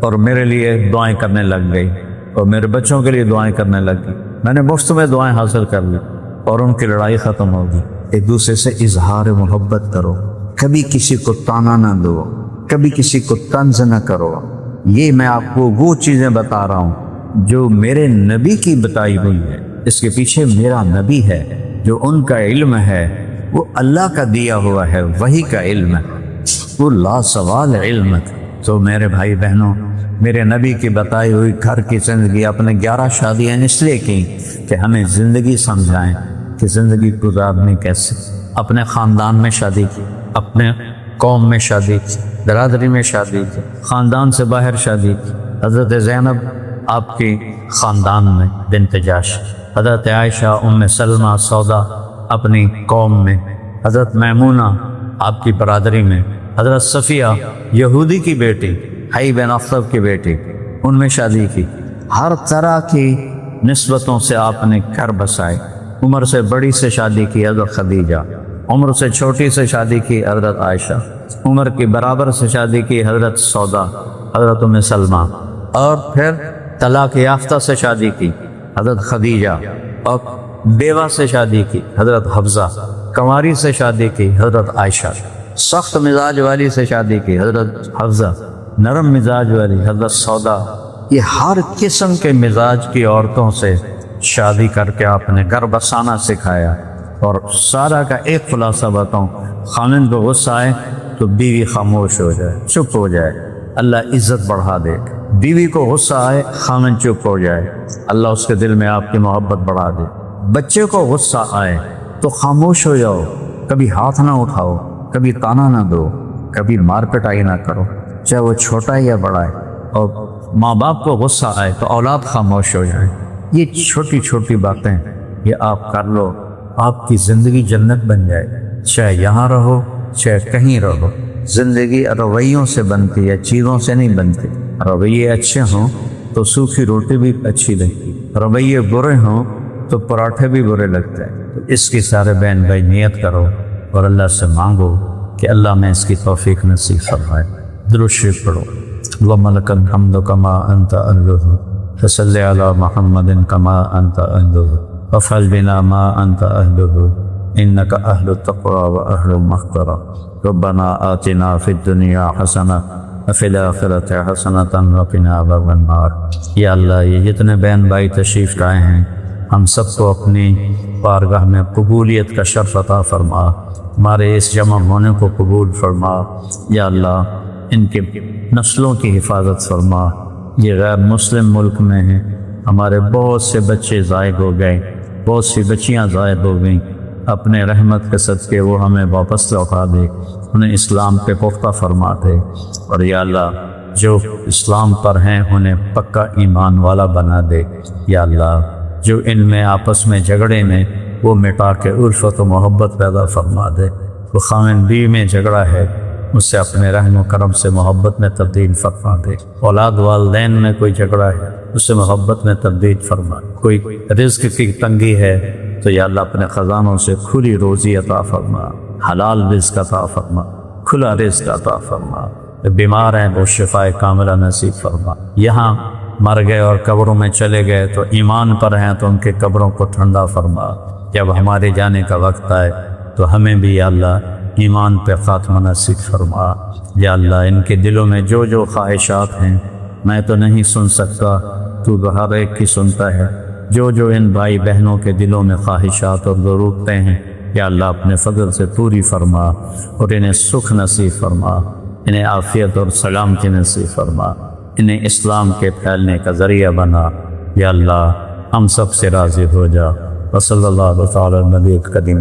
اور میرے لیے دعائیں کرنے لگ گئی، اور میرے بچوں کے لیے دعائیں کرنے لگ گئی۔ میں نے مفت میں دعائیں حاصل کر لی اور ان کی لڑائی ختم ہوگی۔ ایک دوسرے سے اظہار محبت کرو، کبھی کسی کو تانا نہ دو، کبھی کسی کو طنز نہ کرو۔ یہ میں آپ کو وہ چیزیں بتا رہا ہوں جو میرے نبی کی بتائی ہوئی ہے، اس کے پیچھے میرا نبی ہے، جو ان کا علم ہے وہ اللہ کا دیا ہوا ہے، وہی کا علم ہے، وہ لاسوال علم ہے۔ تو میرے بھائی بہنوں، میرے نبی کی بتائی ہوئی گھر کی زندگی، اپنے 11 شادیاں اس لیے کی کہ ہمیں زندگی سمجھائیں کہ زندگی گزارنی کیسے۔ اپنے خاندان میں شادی کی، اپنے قوم میں شادی کی، برادری میں شادی کی، خاندان سے باہر شادی کی۔ حضرت زینب آپ کی خاندان میں بنت جاش، حضرت عائشہ ام سلمہ سودا اپنی قوم میں، حضرت میمونہ آپ کی برادری میں، حضرت صفیہ یہودی کی بیٹی، حی بن اخطب کی بیٹی، ان میں شادی کی۔ ہر طرح کی نسبتوں سے آپ نے گھر بسائے۔ عمر سے بڑی سے شادی کی حضرت خدیجہ، عمر سے چھوٹی سے شادی کی حضرت عائشہ، عمر کی برابر سے شادی کی حضرت سودا، حضرت ام سلمہ، اور پھر طلاق یافتہ سے شادی کی حضرت خدیجہ، اور بیوہ سے شادی کی حضرت حفصہ، کنواری سے شادی کی حضرت عائشہ، سخت مزاج والی سے شادی کی حضرت حفصہ، نرم مزاج والی حضرت سودا۔ یہ ہر قسم کے مزاج کی عورتوں سے شادی کر کے آپ نے گھر بسانا سکھایا۔ اور سارا کا ایک خلاصہ بتاؤں، خامن کو غصہ آئے تو بیوی خاموش ہو جائے، چپ ہو جائے، اللہ عزت بڑھا دے۔ بیوی کو غصہ آئے، خامن چپ ہو جائے، اللہ اس کے دل میں آپ کی محبت بڑھا دے۔ بچے کو غصہ آئے تو خاموش ہو جاؤ، کبھی ہاتھ نہ اٹھاؤ، کبھی تانا نہ دو، کبھی مار پٹائی نہ کرو، چاہے وہ چھوٹا یا بڑا ہے۔ اور ماں باپ کو غصہ آئے تو اولاد خاموش ہو جائے۔ یہ چھوٹی چھوٹی باتیں یہ آپ کر لو، آپ کی زندگی جنت بن جائے، چاہے یہاں رہو چاہے کہیں رہو۔ زندگی رویوں سے بنتی ہے، چیزوں سے نہیں بنتی۔ رویے اچھے ہوں تو سوکھی روٹی بھی اچھی لگتی، رویے برے ہوں تو پراٹھے بھی برے لگتے ہیں۔ تو اس کی سارے بہن بھائی نیت کرو اور اللہ سے مانگو کہ اللہ میں اس کی توفیق نصیب فرمائے۔ درود شریف پڑھو۔ اللہم لک الحمد کما انت اہلہ، فصلی علی محمد کما انت اہلہ، وافعل بنا ما انت اہلہ، انک اہل التقوی واہل المغفرہ۔ ربنا آتنا فی الدنیا حسنہ وفی الآخرۃ حسنۃ وقنا عذاب النار۔ یا اللہ یہ جتنے بہن بھائی تشریف لائے ہیں، ہم سب کو اپنی بارگاہ میں قبولیت کا شرف عطا فرما، ہمارے اس جمع ہونے کو قبول فرما۔ یا اللہ ان کے نسلوں کی حفاظت فرما۔ یہ غیر مسلم ملک میں ہیں، ہمارے بہت سے بچے ضائع ہو گئے، بہت سی بچیاں ضائع ہو گئیں، اپنے رحمت کے صدقے وہ ہمیں واپس لوٹا دے، انہیں اسلام پہ پختہ فرما دے۔ اور یا اللہ جو اسلام پر ہیں انہیں پکا ایمان والا بنا دے۔ یا اللہ جو ان میں آپس میں جھگڑے میں وہ مٹا کے الفت و محبت پیدا فرما دے۔ وہ خامن بیوی میں جھگڑا ہے اس سے اپنے رحم و کرم سے محبت میں تبدیل فرما دے۔ اولاد والدین میں کوئی جھگڑا ہے اس سے محبت میں تبدیل فرما۔ کوئی رزق کی تنگی ہے تو یا اللہ اپنے خزانوں سے کھلی روزی عطا فرما، حلال رزق عطا فرما، کھلا رزق عطا فرما۔ بیمار ہیں وہ شفائے کاملہ نصیب فرما۔ یہاں مر گئے اور قبروں میں چلے گئے تو ایمان پر ہیں تو ان کے قبروں کو ٹھنڈا فرما۔ جب ہمارے جانے کا وقت آئے تو ہمیں بھی یا اللہ ایمان پہ خاتمہ نصیب فرما۔ یا اللہ ان کے دلوں میں جو جو خواہشات ہیں میں تو نہیں سن سکتا، تو ہر ایک کی سنتا ہے۔ جو جو ان بھائی بہنوں کے دلوں میں خواہشات اور ضرورتیں ہیں یا اللہ اپنے فضل سے پوری فرما، اور انہیں سکھ نصیب فرما، انہیں عافیت اور سلامتی نصیب فرما، انہیں اسلام کے پھیلنے کا ذریعہ بنا۔ یا اللہ ہم سب سے راضی ہو جا۔ وصلی اللہ تعالی علی نبی کریم۔